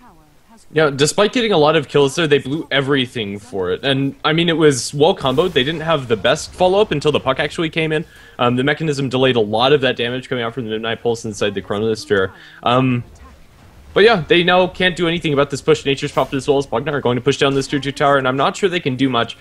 Yeah, despite getting a lot of kills there, they blew everything for it. And, I mean, it was well comboed. They didn't have the best follow-up until the puck actually came in. The mechanism delayed a lot of that damage coming out from the Midnight Pulse inside the Chronosphere. But yeah, they now can't do anything about this push. Nature's Prophet as well as Pugna are going to push down this 2-2 tower, and I'm not sure they can do much.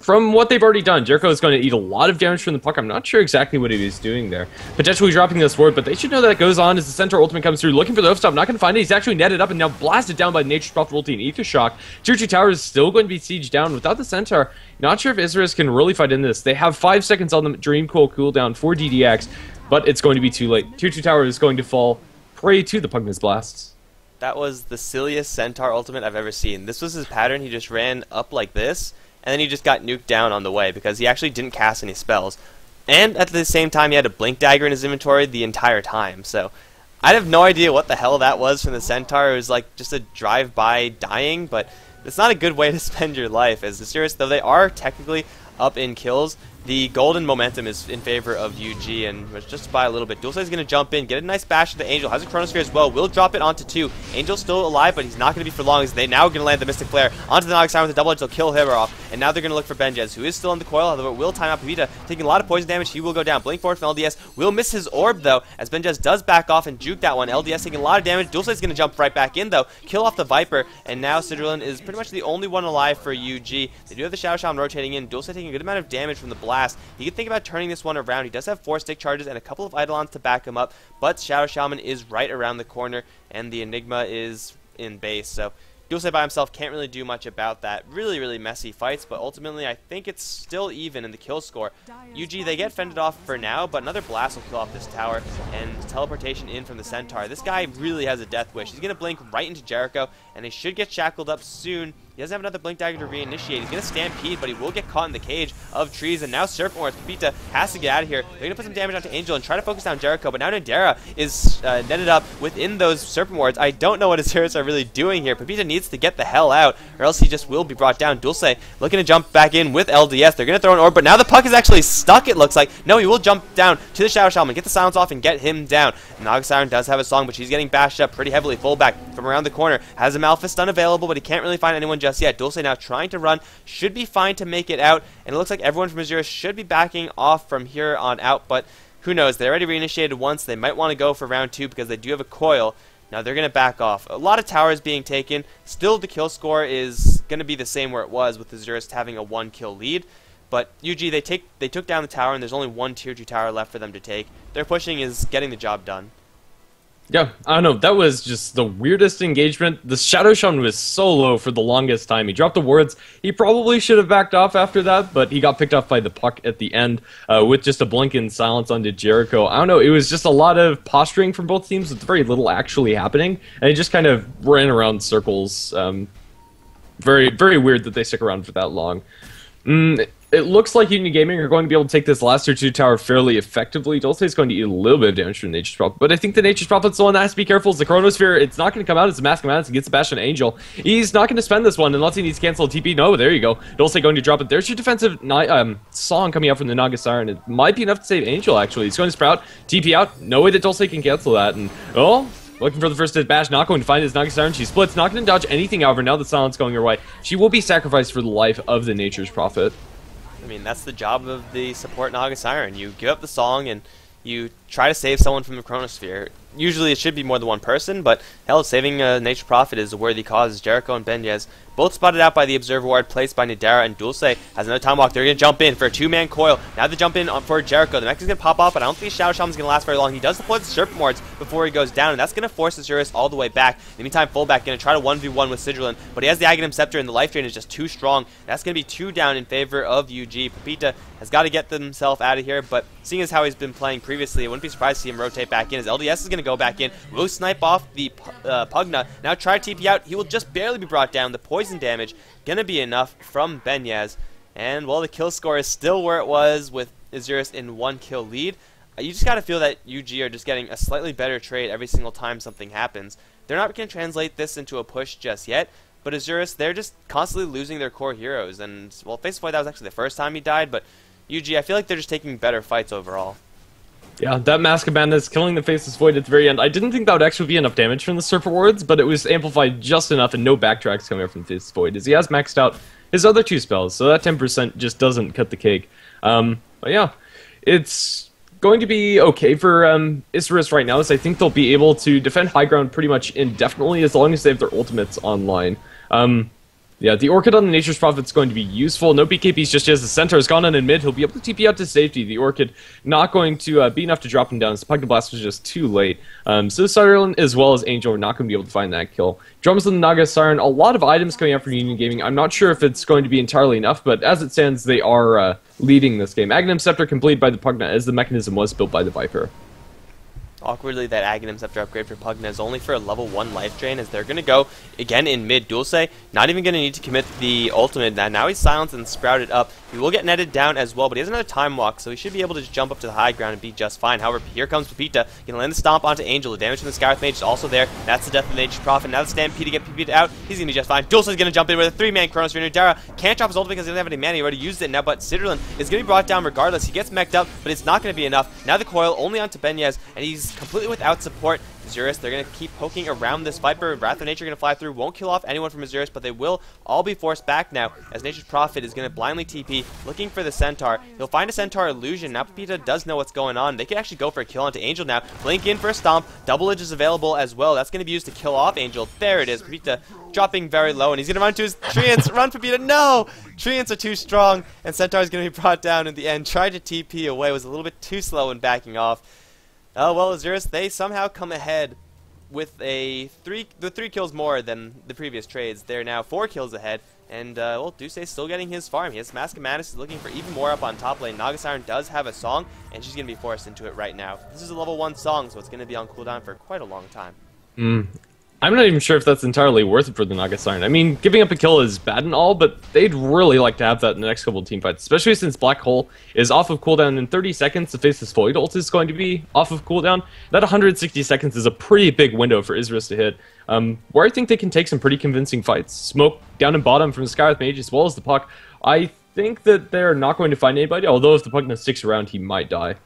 From what they've already done, Jericho is going to eat a lot of damage from the puck. I'm not sure exactly what he was doing there. Potentially dropping this ward, but they should know that goes on as the Centaur ultimate comes through. Looking for the hoof stop, not going to find it. He's actually netted up and now blasted down by Nature's Prophet ulti and Ether Shock. Tier 2 tower is still going to be sieged down without the Centaur. Not sure if Isurus can really fight in this. They have 5 seconds on the Dream Coil cooldown for DDX, but it's going to be too late. Tier 2 tower is going to fall prey to the Pugna's blasts. That was the silliest Centaur ultimate I've ever seen. This was his pattern. He just ran up like this, and then he just got nuked down on the way because he actually didn't cast any spells. And at the same time, he had a Blink Dagger in his inventory the entire time. So I have no idea what the hell that was from the Centaur. It was like just a drive-by dying, but it's not a good way to spend your life. As the Isurus, though they are technically up in kills, the golden momentum is in favor of UG, and just by a little bit. Dulce is going to jump in, get a nice bash to the Angel, has a Chronosphere as well, will drop it onto 2. Angel's still alive, but he's not going to be for long, as they now going to land the Mystic Flare onto the Nox Siren with the double edge. They'll kill him off, and now they're going to look for Benjaz, who is still in the coil, although it will time out Pavita, taking a lot of poison damage. He will go down. Blink forward from LDS, will miss his orb, though, as Benjaz does back off and juke that one. LDS taking a lot of damage. Dulce is going to jump right back in, though, kill off the Viper, and now Sidorlin is pretty much the only one alive for UG. They do have the Shadow Shaman rotating in. Dulce taking a good amount of damage from the blast. He can think about turning this one around. He does have 4 stick charges and a couple of Eidolons to back him up, but Shadow Shaman is right around the corner, and the Enigma is in base, so Dulce by himself can't really do much about that. Really messy fights, but ultimately I think it's still even in the kill score. UG, they get fended off for now, but another blast will kill off this tower, and teleportation in from the Centaur. This guy really has a death wish. He's going to blink right into Jericho, and he should get shackled up soon. He doesn't have another Blink Dagger to reinitiate. He's going to Stampede, but he will get caught in the cage of trees. And now Serpent Wards, Pepita has to get out of here. They're going to put some damage onto Angel and try to focus down Jericho. But now Nadera is netted up within those Serpent Wards. I don't know what Isurus are really doing here. Pepita needs to get the hell out, or else he just will be brought down. Dulce looking to jump back in with LDS. They're going to throw an orb, but now the puck is actually stuck, it looks like. No, he will jump down to the Shadow Shaman, get the silence off, and get him down. Naga Siren does have a song, but she's getting bashed up pretty heavily. Fullback from around the corner has a Malphite stun available, but he can't really find anyone just yet. Dulce now trying to run, should be fine to make it out, and it looks like everyone from Isurus should be backing off from here on out, but who knows? They already reinitiated once. They might want to go for round 2 because they do have a coil. Now they're going to back off. A lot of towers being taken. Still, the kill score is going to be the same where it was, with Isurus having a 1-kill lead. But UG, they took down the tower, and there's only one tier 2 tower left for them to take. Their pushing is getting the job done. Yeah, I don't know. That was just the weirdest engagement. The Shadow Shaman was so low for the longest time. He dropped the wards. He probably should have backed off after that, but he got picked off by the puck at the end with just a blink and silence onto Jericho. I don't know. It was just a lot of posturing from both teams with very little actually happening, and it just kind of ran around circles. Very, very weird that they stick around for that long. It looks like Union Gaming are going to be able to take this last tier 2 tower fairly effectively. Dulce is going to eat a little bit of damage from Nature's Prophet, but I think the Nature's Prophet's the one that has to be careful. It's the Chronosphere. It's not going to come out as a Mask of Madness and gets the Bash on Angel. He's not going to spend this one unless he needs to cancel a TP. No, there you go. Dulce going to drop it. There's your defensive song coming out from the Naga Siren. It might be enough to save Angel, actually. He's going to Sprout, TP out. No way that Dulce can cancel that. And, oh, looking for the first hit bash, not going to find his Naga Siren. She splits, not going to dodge anything out of her. Now the silence going her way. She will be sacrificed for the life of the Nature's Prophet. I mean, that's the job of the support Naga Siren. You give up the song and you try to save someone from the Chronosphere. Usually it should be more than one person, but hell, saving Nature's Prophet is a worthy cause. Jericho and Benyez both spotted out by the Observer Ward placed by Nadera, and Dulce has another Time Walk. They're going to jump in for a 2-man coil. Now they jump in for Jericho. The mech is going to pop off, but I don't think Shadow Shaman's going to last very long. He does deploy the Serpent Wards before he goes down, and that's going to force Isurus all the way back. In the meantime, Fullback going to try to 1v1 with Sigilin, but he has the Aghanim Scepter, and the life drain is just too strong. That's going to be 2 down in favor of UG. Pepita has got to get himself out of here, but seeing as how he's been playing previously, I wouldn't be surprised to see him rotate back in, as LDS is going to go back in. Will snipe off the Pugna. Now try to TP out. He will just barely be brought down. The poison damage going to be enough from Benyez. And, well, the kill score is still where it was with Isurus in 1-kill lead. You just got to feel that UG are just getting a slightly better trade every single time something happens. They're not going to translate this into a push just yet, but Isurus, they're just constantly losing their core heroes. And, well, Face of Void, that was actually the first time he died, but UG, I feel like they're just taking better fights overall. Yeah, that Mask of Madness killing the Faceless Void at the very end. I didn't think that would actually be enough damage from the Serpent Wards, but it was amplified just enough and no backtracks coming out from the Faceless Void, as he has maxed out his other 2 spells, so that 10% just doesn't cut the cake. But yeah, it's going to be okay for Isurus right now, as I think they'll be able to defend high ground pretty much indefinitely as long as they have their ultimates online. Yeah, the Orchid on the Nature's Prophet's going to be useful. No BKBs just as the Centaur has gone on in mid. He'll be able to TP out to safety. The Orchid not going to be enough to drop him down, as the Pugna Blast was just too late. So Siren as well as Angel are not going to be able to find that kill. Drums on the Naga Siren, a lot of items coming out from Union Gaming. I'm not sure if it's going to be entirely enough, but as it stands, they are leading this game. Aghanim Scepter completed by the Pugna, as the mechanism was built by the Viper. Awkwardly, that Aghanim Scepter upgrade for Pugna is only for a level 1 life drain, as they're going to go again in mid. Dulce not even going to need to commit the ultimate. Now he's silenced and sprouted up. He will get netted down as well, but he has another Time Walk, so he should be able to just jump up to the high ground and be just fine. However, here comes Pepita. Going to land the Stomp onto Angel. The damage from the Scarith Mage is also there. That's the death of the Nature's Prophet. Now the Stampede to get Pepita out. He's going to be just fine. Dulce is going to jump in with a 3-man Chronosphere. Nadara can't drop his ult because he doesn't have any mana. He already used it now, but Sidrlin is going to be brought down regardless. He gets mech'd up, but it's not going to be enough. Now the coil only onto Benyez, and he's completely without support. Isurus, they're going to keep poking around this Viper. Wrath of Nature going to fly through. Won't kill off anyone from Isurus, but they will all be forced back now, as Nature's Prophet is going to blindly TP, looking for the Centaur. He'll find a Centaur illusion. Now Pepita does know what's going on. They could actually go for a kill onto Angel now. Blink in for a Stomp. Double Edge is available as well. That's going to be used to kill off Angel. There it is. Pepita dropping very low, and he's going to run to his Treants. Run, Pepita. No! Treants are too strong, and Centaur is going to be brought down in the end. Tried to TP away. Was a little bit too slow in backing off. Oh, well, Isurus, they somehow come ahead with the 3 kills more than the previous trades. They're now 4 kills ahead, and, well, Dulce's still getting his farm. He has Mask of Madness, is looking for even more up on top lane. Naga Siren does have a song, and she's going to be forced into it right now. This is a level 1 song, so it's going to be on cooldown for quite a long time. I'm not even sure if that's entirely worth it for the Naga Siren. I mean, giving up a kill is bad and all, but they'd really like to have that in the next couple of team fights, especially since Black Hole is off of cooldown in 30 seconds. The Faceless Void ult is going to be off of cooldown. That 160 seconds is a pretty big window for Isurus to hit, where I think they can take some pretty convincing fights. Smoke down and bottom from the Skywrath Mage as well as the Puck. I think that they're not going to find anybody, although if the Pugna sticks around, he might die.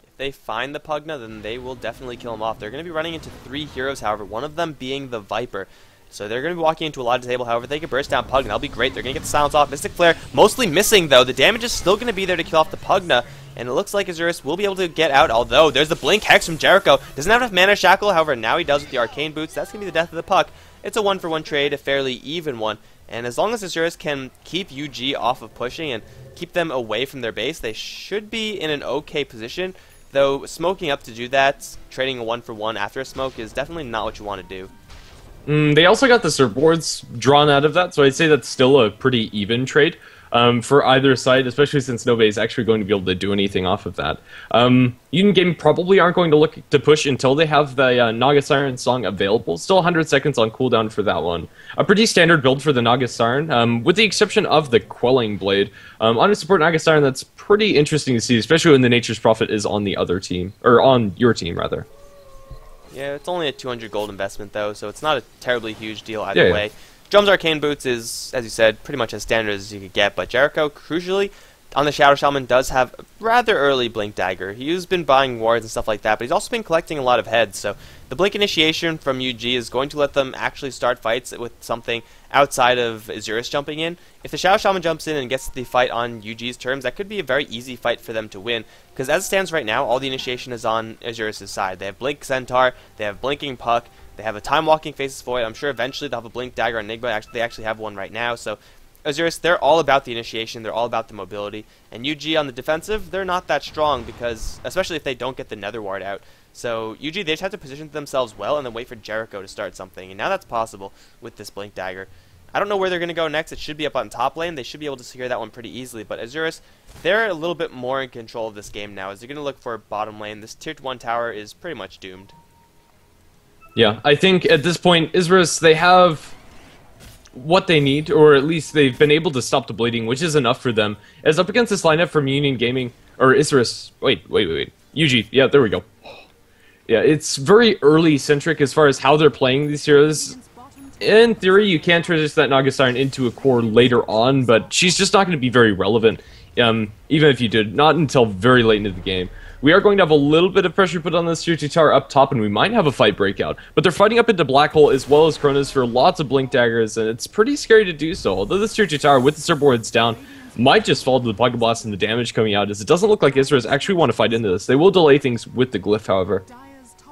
If they find the Pugna, then they will definitely kill him off. They're going to be running into 3 heroes, however, one of them being the Viper. So they're going to be walking into a lot of table. However, if they can burst down Pugna, that'll be great. They're going to get the silence off. Mystic Flare mostly missing, though. The damage is still going to be there to kill off the Pugna. And it looks like Isurus will be able to get out, although there's the Blink Hex from Jericho. Doesn't have enough mana shackle, however, now he does with the Arcane Boots. That's going to be the death of the Puck. It's a 1-for-1 trade, a fairly even one. And as long as Isurus can keep UG off of pushing and keep them away from their base, they should be in an okay position. Though smoking up to do that, trading a 1-for-1 after a smoke is definitely not what you want to do. They also got the surfboards drawn out of that, so I'd say that's still a pretty even trade for either side, especially since nobody's actually going to be able to do anything off of that. Union Gaming probably aren't going to look to push until they have the Naga Siren song available. Still 100 seconds on cooldown for that one. A pretty standard build for the Naga Siren, with the exception of the Quelling Blade. On a support Naga Siren, that's pretty interesting to see, especially when the Nature's Prophet is on the other team, or on your team, rather. Yeah, it's only a 200 gold investment, though, so it's not a terribly huge deal either way. Drum's Arcane Boots is, as you said, pretty much as standard as you could get, but Jericho, crucially, on the Shadow Shaman, does have a rather early Blink Dagger. He's been buying wards and stuff like that, but he's also been collecting a lot of heads, so the Blink Initiation from UG is going to let them actually start fights with something outside of Isurus jumping in. If the Shadow Shaman jumps in and gets the fight on UG's terms, that could be a very easy fight for them to win, because as it stands right now, all the initiation is on Isurus' side. They have Blink Centaur, they have Blinking Puck, they have a Time Walking Faceless Void. I'm sure eventually they'll have a Blink Dagger Enigma. They actually have one right now, so Isurus, they're all about the initiation, they're all about the mobility, and UG on the defensive, they're not that strong, because, especially if they don't get the Nether Ward out. So UG, they just have to position themselves well and then wait for Jericho to start something, and now that's possible with this Blink Dagger. I don't know where they're going to go next. It should be up on top lane. They should be able to secure that one pretty easily, but Isurus, they're a little bit more in control of this game now, as they're going to look for bottom lane. This tier 1 tower is pretty much doomed. Yeah, I think at this point, Isurus, they have what they need, or at least they've been able to stop the bleeding, which is enough for them. As up against this lineup from Union Gaming, or Isurus, wait. UG, yeah, there we go. Yeah, it's very early-centric as far as how they're playing these heroes. In theory, you can transition that Naga Siren into a core later on, but she's just not going to be very relevant, even if you did, not until very late into the game. We are going to have a little bit of pressure put on this tier 2 tower up top, and we might have a fight breakout. But they're fighting up into Black Hole as well as Kronos for lots of Blink Daggers, and it's pretty scary to do so. Although this tier 2 tower, with the surfboards down, might just fall to the Pocket Blast and the damage coming out, as it doesn't look like Isurus actually want to fight into this. They will delay things with the Glyph, however.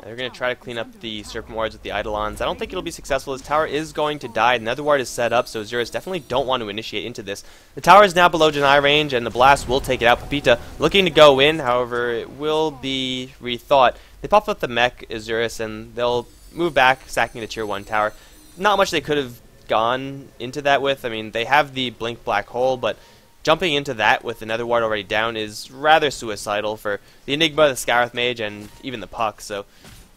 They're going to try to clean up the Serpent Wards with the Eidolons. I don't think it'll be successful. This tower is going to die. The Nether Ward is set up, so Isurus definitely don't want to initiate into this. The tower is now below deny range, and the blast will take it out. Pepita looking to go in, however, it will be rethought. They pop up the mech, Isurus, and they'll move back, sacking the tier 1 tower. Not much they could have gone into that with. I mean, they have the Blink Black Hole, but jumping into that with the Nether Ward already down is rather suicidal for the Enigma, the Skywrath Mage, and even the Puck, so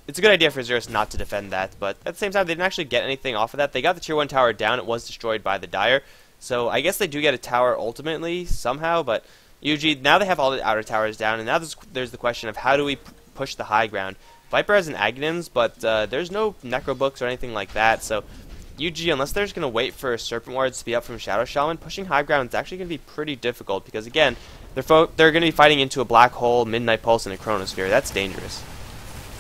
it's a good idea for Isurus not to defend that, but at the same time, they didn't actually get anything off of that. They got the tier 1 tower down. It was destroyed by the Dire, so I guess they do get a tower ultimately, somehow, but UG, now they have all the outer towers down, and now there's the question of how do we push the high ground. Viper has an Aghanims, but there's no Necro Books or anything like that, so UG, unless they're just going to wait for Serpent Wards to be up from Shadow Shaman, pushing high ground is actually going to be pretty difficult, because again, they're going to be fighting into a Black Hole, Midnight Pulse, and a Chronosphere. That's dangerous.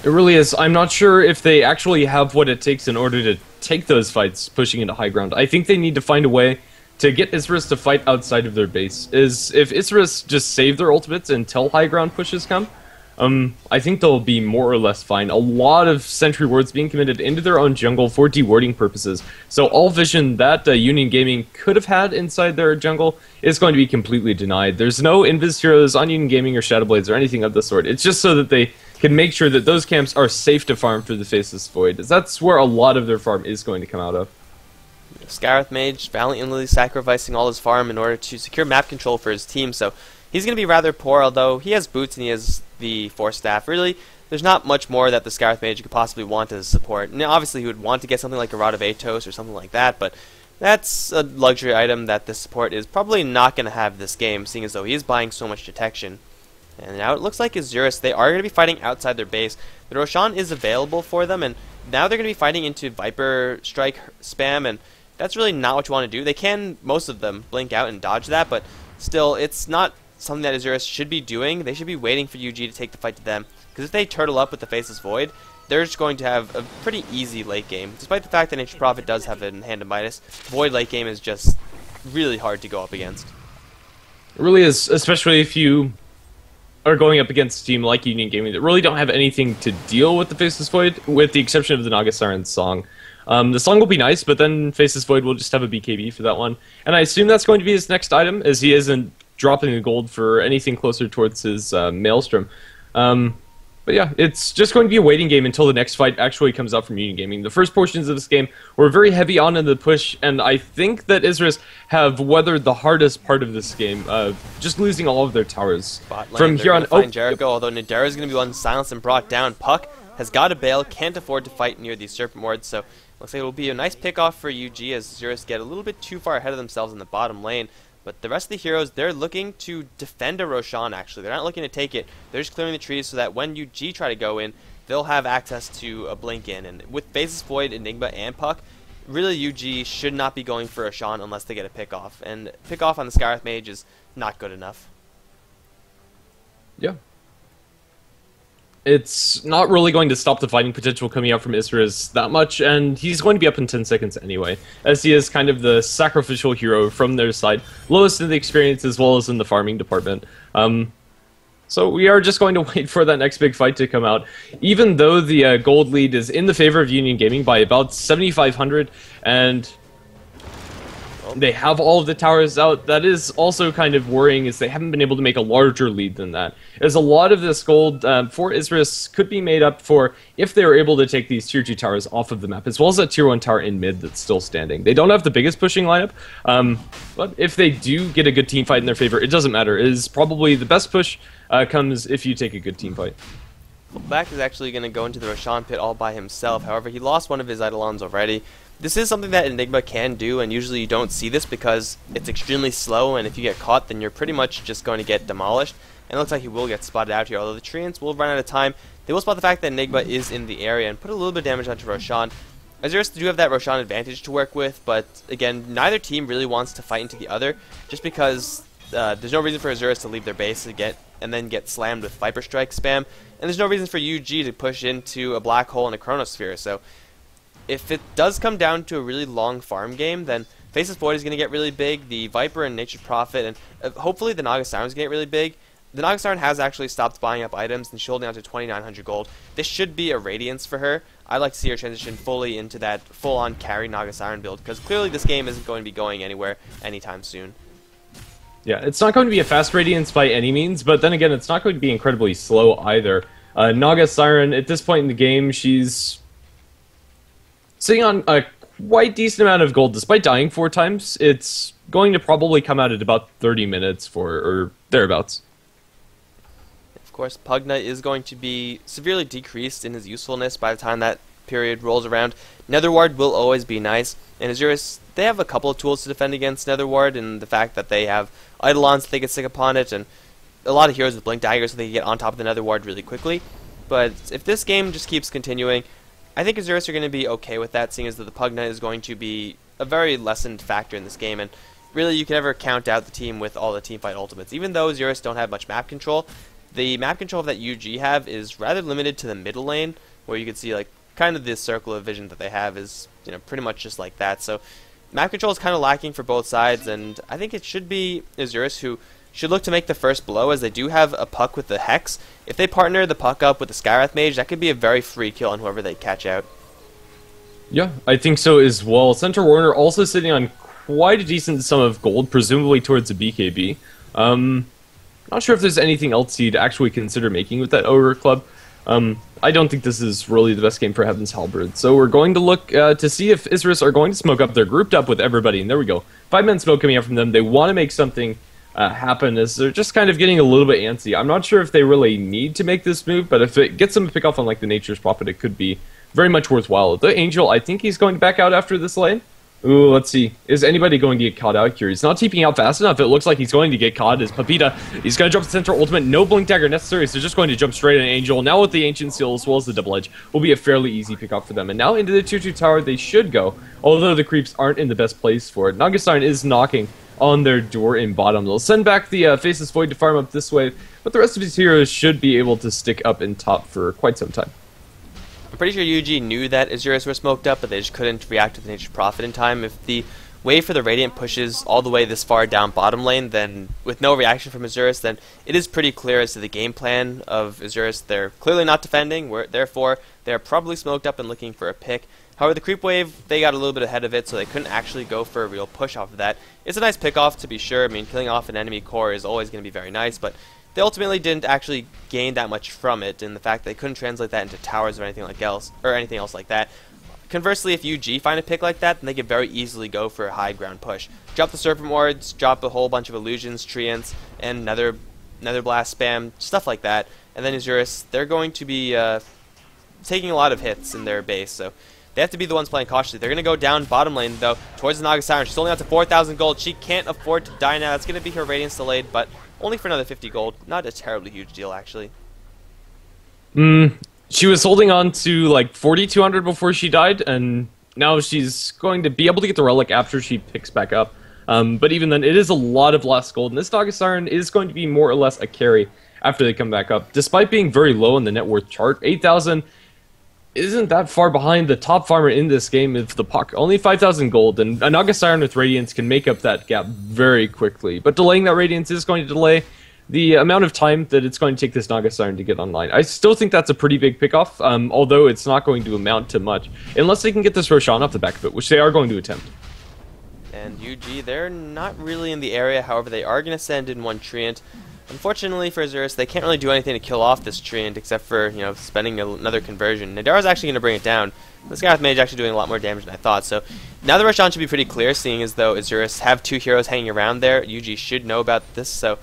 It really is. I'm not sure if they actually have what it takes in order to take those fights pushing into high ground. I think they need to find a way to get Isurus to fight outside of their base. If Isurus just save their ultimates until high ground pushes come, I think they'll be more or less fine. A lot of sentry wards being committed into their own jungle for dewarding purposes. So all vision that Union Gaming could have had inside their jungle is going to be completely denied. There's no Invis heroes on Union Gaming or Shadowblades or anything of the sort. It's just so that they can make sure that those camps are safe to farm for the Faceless Void. That's where a lot of their farm is going to come out of. Skywrath Mage valiantly sacrificing all his farm in order to secure map control for his team, so he's going to be rather poor, although he has boots and he has the Force Staff. Really, there's not much more that the Scarith Mage could possibly want as support. Now, obviously, he would want to get something like a Rod of Atos or something like that, but that's a luxury item that this support is probably not going to have this game, seeing as though he is buying so much detection. And now it looks like Isurus, they are going to be fighting outside their base. The Roshan is available for them, and now they're going to be fighting into Viper Strike spam, and that's really not what you want to do. They can, most of them, blink out and dodge that, but still, it's not something that Isurus should be doing. They should be waiting for UG to take the fight to them, because if they turtle up with the Faceless Void, they're just going to have a pretty easy late game. Despite the fact that Nature's Prophet does have it in Hand of Midas, Void late game is just really hard to go up against. It really is, especially if you are going up against a team like Union Gaming that really don't have anything to deal with the Faceless Void, with the exception of the Naga Siren song. The song will be nice, but then Faceless Void will just have a BKB for that one. And I assume that's going to be his next item, as he isn't dropping the gold for anything closer towards his Maelstrom. But yeah, it's just going to be a waiting game until the next fight actually comes out from Union Gaming. The first portions of this game were very heavy on in the push, and I think that Isurus have weathered the hardest part of this game, just losing all of their towers. From here on, Jericho, although Nadera is going to be one silenced and brought down. Puck has got a bail, can't afford to fight near these Serpent Wards, so looks like it will be a nice pickoff for UG as Isurus get a little bit too far ahead of themselves in the bottom lane. But the rest of the heroes, they're looking to defend a Roshan, actually. They're not looking to take it. They're just clearing the trees so that when UG try to go in, they'll have access to a blink in. And with Faceless Void, Enigma, and Puck, really UG should not be going for a Roshan unless they get a pick-off. And pick-off on the Scarith Mage is not good enough. Yeah. It's not really going to stop the fighting potential coming out from Isurus that much, and he's going to be up in 10 seconds anyway, as he is kind of the sacrificial hero from their side, lowest in the experience as well as in the farming department. So we are just going to wait for that next big fight to come out, even though the gold lead is in the favor of Union Gaming by about 7,500, and they have all of the towers out. That is also kind of worrying, as they haven't been able to make a larger lead than that. As a lot of this gold for Isurus could be made up for if they were able to take these tier 2 towers off of the map, as well as that tier 1 tower in mid that's still standing. They don't have the biggest pushing lineup, but if they do get a good team fight in their favor, it doesn't matter. It is probably the best push comes if you take a good team fight. Back is actually going to go into the Roshan pit all by himself. However, he lost one of his Eidolons already. This is something that Enigma can do, and usually you don't see this because it's extremely slow, and if you get caught, then you're pretty much just going to get demolished. And it looks like he will get spotted out here, although the Treants will run out of time. They will spot the fact that Enigma is in the area and put a little bit of damage onto Roshan. Isurus do have that Roshan advantage to work with, but again, neither team really wants to fight into the other, just because there's no reason for Isurus to leave their base and then get slammed with Viper Strike spam, and there's no reason for UG to push into a Black Hole and a Chronosphere. So if it does come down to a really long farm game, then Faceless Void is going to get really big, the Viper and Nature's Prophet, and hopefully the Naga Siren is going to get really big. The Naga Siren has actually stopped buying up items, and she's holding on to 2,900 gold. This should be a Radiance for her. I'd like to see her transition fully into that full-on carry Naga Siren build, because clearly this game isn't going to be going anywhere anytime soon. Yeah, it's not going to be a fast Radiance by any means, but then again, it's not going to be incredibly slow either. Naga Siren, at this point in the game, she's sitting on a quite decent amount of gold. Despite dying 4 times, it's going to probably come out at about 30 minutes or thereabouts. Of course, Pugna is going to be severely decreased in his usefulness by the time that period rolls around. Netherward will always be nice, and Isurus, they have a couple of tools to defend against Netherward, and the fact that they have Eidolons that they get sick upon it, and a lot of heroes with Blink Daggers so they can get on top of the Netherward really quickly. But if this game just keeps continuing, I think Isurus are going to be okay with that, seeing as that the Pugna is going to be a very lessened factor in this game, and really you can never count out the team with all the teamfight ultimates. Even though Isurus don't have much map control, the map control that UG have is rather limited to the middle lane, where you can see like kind of this circle of vision that they have is, you know, pretty much just like that. So map control is kind of lacking for both sides, and I think it should be Isurus who should look to make the first blow, as they do have a Puck with the Hex. If they partner the Puck up with the Scarith Mage, that could be a very free kill on whoever they catch out. Yeah, I think so as well. Center Warner also sitting on quite a decent sum of gold, presumably towards a BKB. Not sure if there's anything else he'd actually consider making with that Ogre Club. I don't think this is really the best game for Heaven's Halberd. So we're going to look to see if Isurus are going to smoke up. They're grouped up with everybody, and there we go. 5-man smoke coming out from them. They want to make something happen as they're just kind of getting a little bit antsy. I'm not sure if they really need to make this move, but if it gets them to pick off on like the Nature's Prophet, it could be very much worthwhile. The Angel, I think he's going to back out after this lane. Ooh, let's see. Is anybody going to get caught out here? He's not TPing out fast enough. It looks like he's going to get caught. Is Pepita. He's going to jump to Central Ultimate. No Blink Dagger necessary, so just going to jump straight on Angel. Now with the Ancient Seal as well as the Double Edge, will be a fairly easy pickup for them. And now into the 2-2 tower they should go, although the creeps aren't in the best place for it. Nagasarn is knocking on their door in bottom. They'll send back the Faceless Void to farm up this wave, but the rest of his heroes should be able to stick up in top for quite some time. I'm pretty sure UG knew that Isurus were smoked up, but they just couldn't react to the Nature's Prophet in time. If the wave for the Radiant pushes all the way this far down bottom lane, then with no reaction from Isurus, then it is pretty clear as to the game plan of Isurus. They're clearly not defending, therefore they're probably smoked up and looking for a pick. However, the creep wave, they got a little bit ahead of it, so they couldn't actually go for a real push off of that. It's a nice pick off to be sure. I mean, killing off an enemy core is always going to be very nice, but they ultimately didn't actually gain that much from it, and the fact that they couldn't translate that into towers or anything else like that. Conversely, if UG find a pick like that, then they could very easily go for a high ground push. Drop the Serpent Wards, drop a whole bunch of illusions, treants, and Nether Blast spam, stuff like that. And then Isurus, they're going to be taking a lot of hits in their base, so they have to be the ones playing cautiously. They're going to go down bottom lane, though, towards the Nagasarn. She's only out to 4,000 gold. She can't afford to die now. That's going to be her Radiance delayed, but only for another 50 gold. Not a terribly huge deal, actually. She was holding on to like 4,200 before she died, and now she's going to be able to get the relic after she picks back up. But even then, it is a lot of lost gold, and this Nagasarn is going to be more or less a carry after they come back up. Despite being very low in the net worth chart, 8,000 isn't that far behind the top farmer in this game of the puck. Only 5,000 gold, and a Nagasarn with Radiance can make up that gap very quickly. But delaying that Radiance is going to delay the amount of time that it's going to take this Nagasarn to get online. I still think that's a pretty big pickoff, although it's not going to amount to much, unless they can get this Roshan off the back of it, which they are going to attempt. And UG, they're not really in the area, however they are going to send in one Treant. Unfortunately for Isurus, they can't really do anything to kill off this Treant except for, you know, spending another conversion. Nadara's actually going to bring it down. This guy with Mage actually doing a lot more damage than I thought, so now the Roshan should be pretty clear, seeing as though Isurus have two heroes hanging around there. UG should know about this, so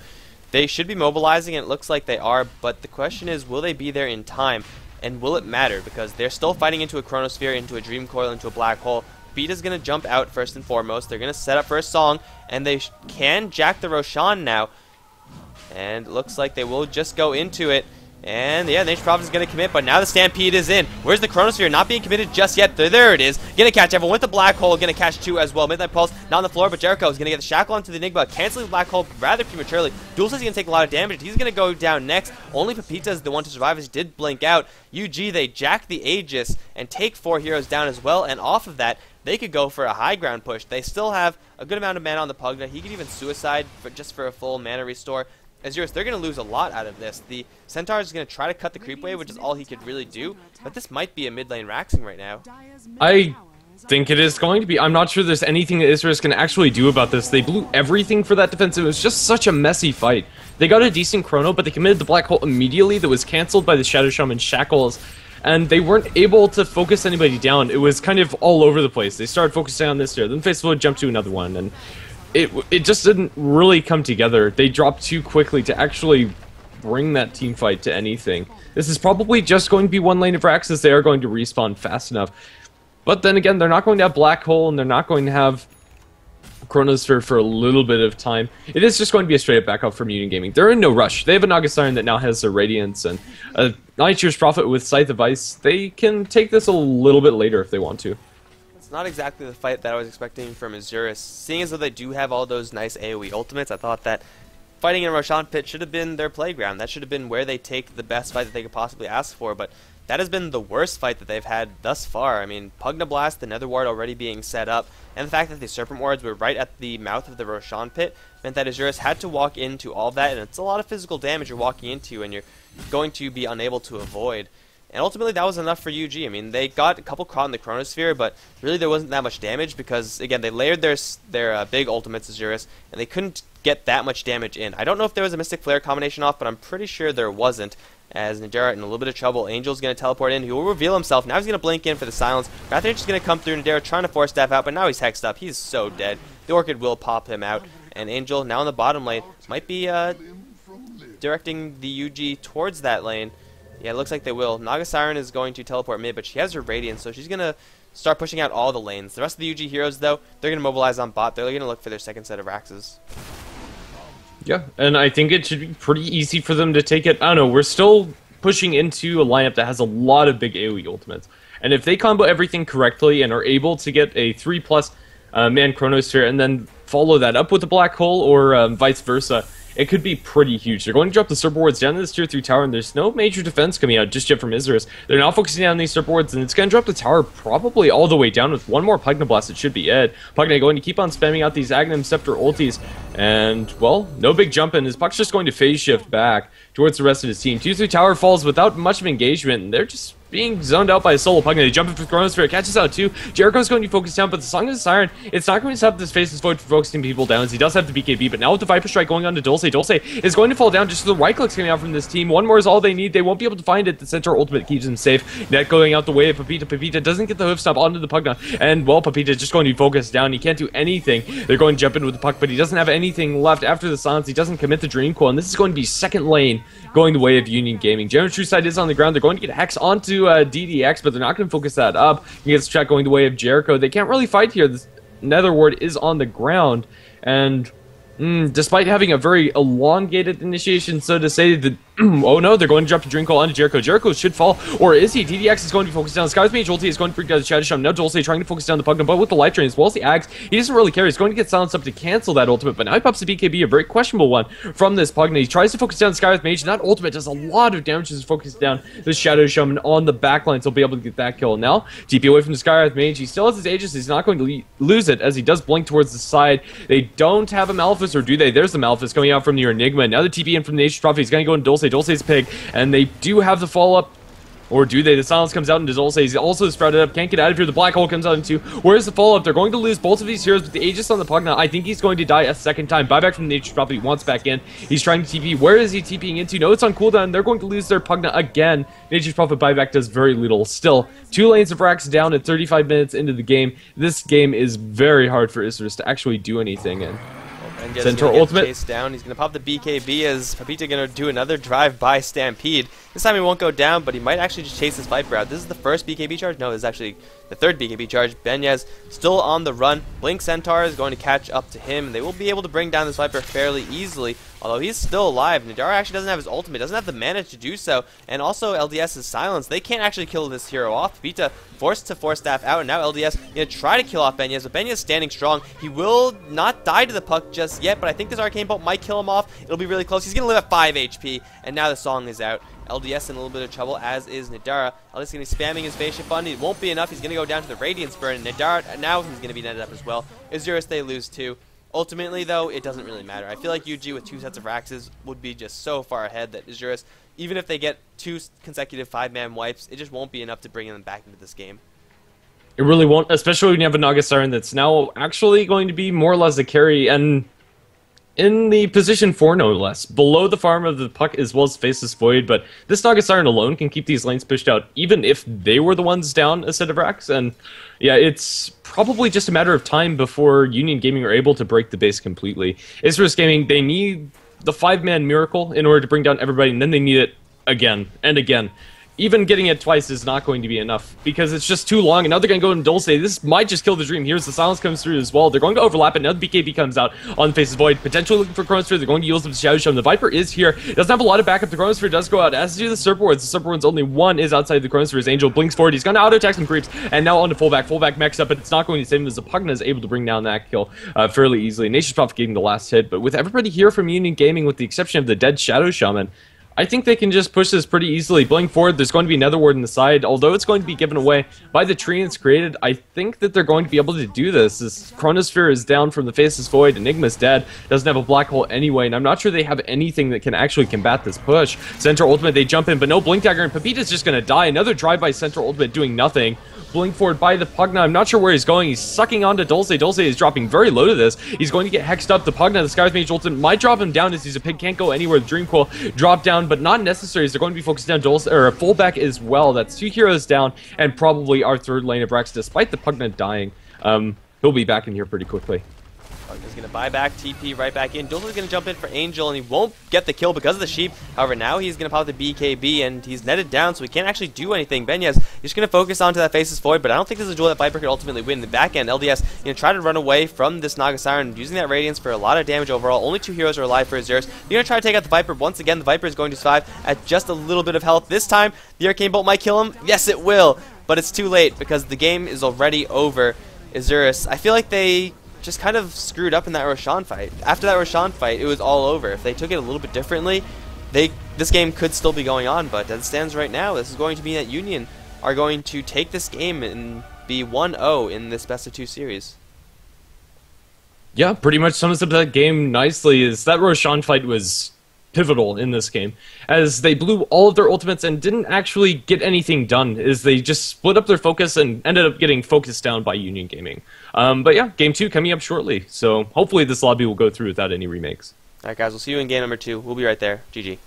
they should be mobilizing, and it looks like they are, but the question is, will they be there in time, and will it matter? Because they're still fighting into a Chronosphere, into a Dream Coil, into a Black Hole. Vita's going to jump out first and foremost. They're going to set up for a song, and they can jack the Roshan now. And it looks like they will just go into it. And yeah, Nature's Prophet is going to commit, but now the Stampede is in. Where's the Chronosphere? Not being committed just yet. There it is. Going to catch everyone with the Black Hole. Going to catch two as well. Midnight Pulse not on the floor, but Jericho is going to get the Shackle onto the Enigma, canceling the Black Hole rather prematurely. Duel says he's going to take a lot of damage. He's going to go down next. Only Pepita is the one to survive as he did blink out. UG, they jack the Aegis and take 4 heroes down as well, and off of that, they could go for a high ground push. They still have a good amount of mana on the Pugna. He could even suicide just for a full mana restore. Isurus, they're going to lose a lot out of this. The Centaur is going to try to cut the creep wave, which is all he could really do, but this might be a mid lane Raxing right now. I think it is going to be. I'm not sure there's anything that Isurus can actually do about this. They blew everything for that defense. It was just such a messy fight. They got a decent chrono, but they committed the Black Hole immediately. That was cancelled by the Shadow Shaman Shackles, and they weren't able to focus anybody down. It was kind of all over the place. They started focusing on this here, then Facebook jumped to another one, and it just didn't really come together. They dropped too quickly to actually bring that team fight to anything. This is probably just going to be one lane of Rax, as they are going to respawn fast enough. But then again, they're not going to have Black Hole, and they're not going to have Chronosphere for a little bit of time. It is just going to be a straight up backup from Union Gaming. They're in no rush. They have a Nagasarn that now has their Radiance, and a Nature's Prophet with Scythe of Ice. They can take this a little bit later if they want to. Not exactly the fight that I was expecting from Isurus. Seeing as though they do have all those nice AoE ultimates, I thought that fighting in Roshan Pit should have been their playground. That should have been where they take the best fight that they could possibly ask for, but that has been the worst fight that they've had thus far. I mean, Pugna Blast, the Nether Ward already being set up, and the fact that the Serpent Wards were right at the mouth of the Roshan Pit meant that Isurus had to walk into all that, and it's a lot of physical damage you're walking into and you're going to be unable to avoid. And ultimately, that was enough for UG. I mean, they got a couple caught in the Chronosphere, but really there wasn't that much damage because, again, they layered their big ultimates, Isurus, and they couldn't get that much damage in. I don't know if there was a Mystic Flare combination off, but I'm pretty sure there wasn't, as Nadara in a little bit of trouble. Angel's going to teleport in. He will reveal himself. Now he's going to blink in for the silence. Rathane's just going to come through. Nadara trying to force staff out, but now he's hexed up. He's so dead. The Orchid will pop him out. And Angel, now in the bottom lane, might be directing the UG towards that lane. Yeah, it looks like they will. Naga Siren is going to teleport mid, but she has her Radiance, so she's going to start pushing out all the lanes. The rest of the UG heroes, though, they're going to mobilize on bot. They're going to look for their second set of Raxes. Yeah, and I think it should be pretty easy for them to take it. I don't know, we're still pushing into a lineup that has a lot of big AoE ultimates. And if they combo everything correctly and are able to get a 3+ man Chronosphere and then follow that up with a Black Hole or vice versa, it could be pretty huge. They're going to drop the Serp wards down to this tier 3 tower, and there's no major defense coming out just yet from Isurus. They're now focusing on these Serp wards, and it's going to drop the tower probably all the way down with one more Pugna Blast. It should be it. Pugna going to keep on spamming out these Aghanim Scepter ultis, and, well, no big jump in. His Puck's just going to phase shift back towards the rest of his team. 2-3 tower falls without much of engagement, and they're just being zoned out by a solo Pugna. They jump in for Chronosphere, catches out too. Jericho's going to be focused down, but the Song of the Siren, it's not going to stop this Faceless Void from focusing people down, as he does have the BKB, but now with the Viper Strike going on to Dulce, Dulce is going to fall down just so the right clicks coming out from this team. One more is all they need. They won't be able to find it. The Centaur ultimate keeps them safe. Net going out the way of Pepita. Pepita doesn't get the hoof stop onto the Pugna, and, well, Pepita is just going to be focused down. He can't do anything. They're going to jump in with the puck, but he doesn't have anything left after the silence. He doesn't commit the Dream Coil, and this is going to be second lane going the way of Union Gaming. General True Side is on the ground. They're going to get Hex onto DDX, but they're not going to focus that up. He gets Chat going the way of Jericho. They can't really fight here. This Nether Ward is on the ground, and despite having a very elongated initiation, so to say, the oh no, they're going to drop the Dream Coil onto Jericho. Jericho should fall, or is he? DDX is going to be focused down. Sky's Mage ulti is going to freak out the Shadow Shaman. Now Dulce trying to focus down the Pugna, but with the Life Drain as well as the Axe, he doesn't really care. He's going to get silenced up to cancel that ultimate, but now he pops the BKB, a very questionable one from this Pugna. He tries to focus down Sky with Mage, and that ultimate does a lot of damage to focus down the Shadow Shaman on the backline, so he'll be able to get that kill. Now, TP away from the Sky with Mage. He still has his Aegis. He's not going to lose it, as he does blink towards the side. They don't have a Malphus, or do they? There's the Malphus coming out from the Enigma. Now the TP in from the Nature's Prophet. He's going to go into Dulce. Dulce's Pig, and they do have the follow-up, or do they? The silence comes out into Dulce. He's also sprouted up. Can't get out of here. The Black Hole comes out into. Where's the follow-up? They're going to lose both of these heroes with the Aegis on the Pugna. I think he's going to die a second time. Buyback from the Nature's Prophet. He wants back in. He's trying to TP. Where is he TPing into? No, it's on cooldown. They're going to lose their Pugna again. Nature's Prophet buyback does very little. Still, 2 lanes of racks down at 35 minutes into the game. This game is very hard for Isurus to actually do anything in. And Centaur ultimate chased down. He's gonna pop the BKB as Pepita gonna do another drive-by Stampede. This time he won't go down, but he might actually just chase this Viper out. This is the first BKB charge. No, this is actually the third BKB charge. Benyaz still on the run. Blink Centaur is going to catch up to him, and they will be able to bring down this Viper fairly easily. Although he's still alive, Nadara actually doesn't have his ultimate, doesn't have the mana to do so, and also LDS is silenced. They can't actually kill this hero off. Pepita forced to Force Staff out, and now LDS gonna try to kill off Benyaz, but Benyaz standing strong. He will not die to the puck just yet, but I think this Arcane Bolt might kill him off. It'll be really close. He's gonna live at 5 HP, and now the song is out. LDS in a little bit of trouble, as is Nadara. LDS is going to be spamming his Spaceship Bund. It won't be enough. He's going to go down to the Radiance Burn, and Nadara, now he's going to be netted up as well. Isurus, they lose too. Ultimately, though, it doesn't really matter. I feel like UG with 2 sets of Raxes would be just so far ahead that Isurus, even if they get 2 consecutive 5-man wipes, it just won't be enough to bring them back into this game. It really won't, especially when you have a Naga Siren that's now actually going to be more or less a carry, and in the position 4, no less. Below the farm of the puck as well as Faceless Void, but this Naga Siren alone can keep these lanes pushed out, even if they were the ones down a set of racks. And yeah, it's probably just a matter of time before Union Gaming are able to break the base completely. Isurus Gaming, they need the 5-man miracle in order to bring down everybody, and then they need it again and again. Even getting it twice is not going to be enough, because it's just too long, and now they're going to go into Dulce. This might just kill the Dream. Here's the silence comes through as well. They're going to overlap it. Now the BKB comes out on the Faceless Void. Potentially looking for Chronosphere. They're going to use the Shadow Shaman. The Viper is here. It doesn't have a lot of backup. The Chronosphere does go out, as do the Serp Wards. The Serp Wards, only one is outside the Chronosphere. Angel blinks forward. He's going to auto-attack some creeps, and now on to fullback. Fullback mechs up, but it's not going to save him, as the Pugna is able to bring down that kill fairly easily. Nature's Prophet getting the last hit, but with everybody here from Union Gaming, with the exception of the dead Shadow Shaman, I think they can just push this pretty easily. Blink forward, there's going to be another ward in the side. Although it's going to be given away by the tree it's created, I think that they're going to be able to do this. This Chronosphere is down from the Faceless Void. Enigma's dead. Doesn't have a black hole anyway, and I'm not sure they have anything that can actually combat this push. Centaur ultimate, they jump in, but no Blink Dagger, and Pepita's just going to die. Another drive by Centaur ultimate doing nothing. Blink forward by the Pugna. I'm not sure where he's going. He's sucking onto Dulce. Dulce is dropping very low to this. He's going to get hexed up. The Pugna, the Sky's Mage ultimate, might drop him down as he's a pig. Can't go anywhere. The Dream Coil drop down, but not necessary as they're going to be focused down Dulce, or a fullback as well. That's 2 heroes down, and probably our 3rd lane of Rex, despite the Pugna dying. He'll be back in here pretty quickly. He's going to buy back, TP right back in. Dota's going to jump in for Angel, and he won't get the kill because of the sheep. However, now he's going to pop the BKB, and he's netted down, so he can't actually do anything. Benyaz, he's just going to focus onto that Faceless Void, but I don't think this is a duel that Viper could ultimately win. In the back end, LDS going to try to run away from this Naga Siren, using that Radiance for a lot of damage overall. Only 2 heroes are alive for Isurus. They're going to try to take out the Viper. Once again, the Viper is going to survive at just a little bit of health. This time, the Arcane Bolt might kill him. Yes, it will, but it's too late because the game is already over. Isurus, I feel like they just kind of screwed up in that Roshan fight. After that Roshan fight, it was all over. If they took it a little bit differently, this game could still be going on, but as it stands right now, this is going to mean that Union are going to take this game and be 1-0 in this best-of-2 series. Yeah, pretty much sums up that game nicely. Is that Roshan fight was pivotal in this game, as they blew all of their ultimates and didn't actually get anything done, is they just split up their focus and ended up getting focused down by Union Gaming. But yeah, game 2 coming up shortly, so hopefully this lobby will go through without any remakes. Alright guys, we'll see you in game number 2. We'll be right there. GG.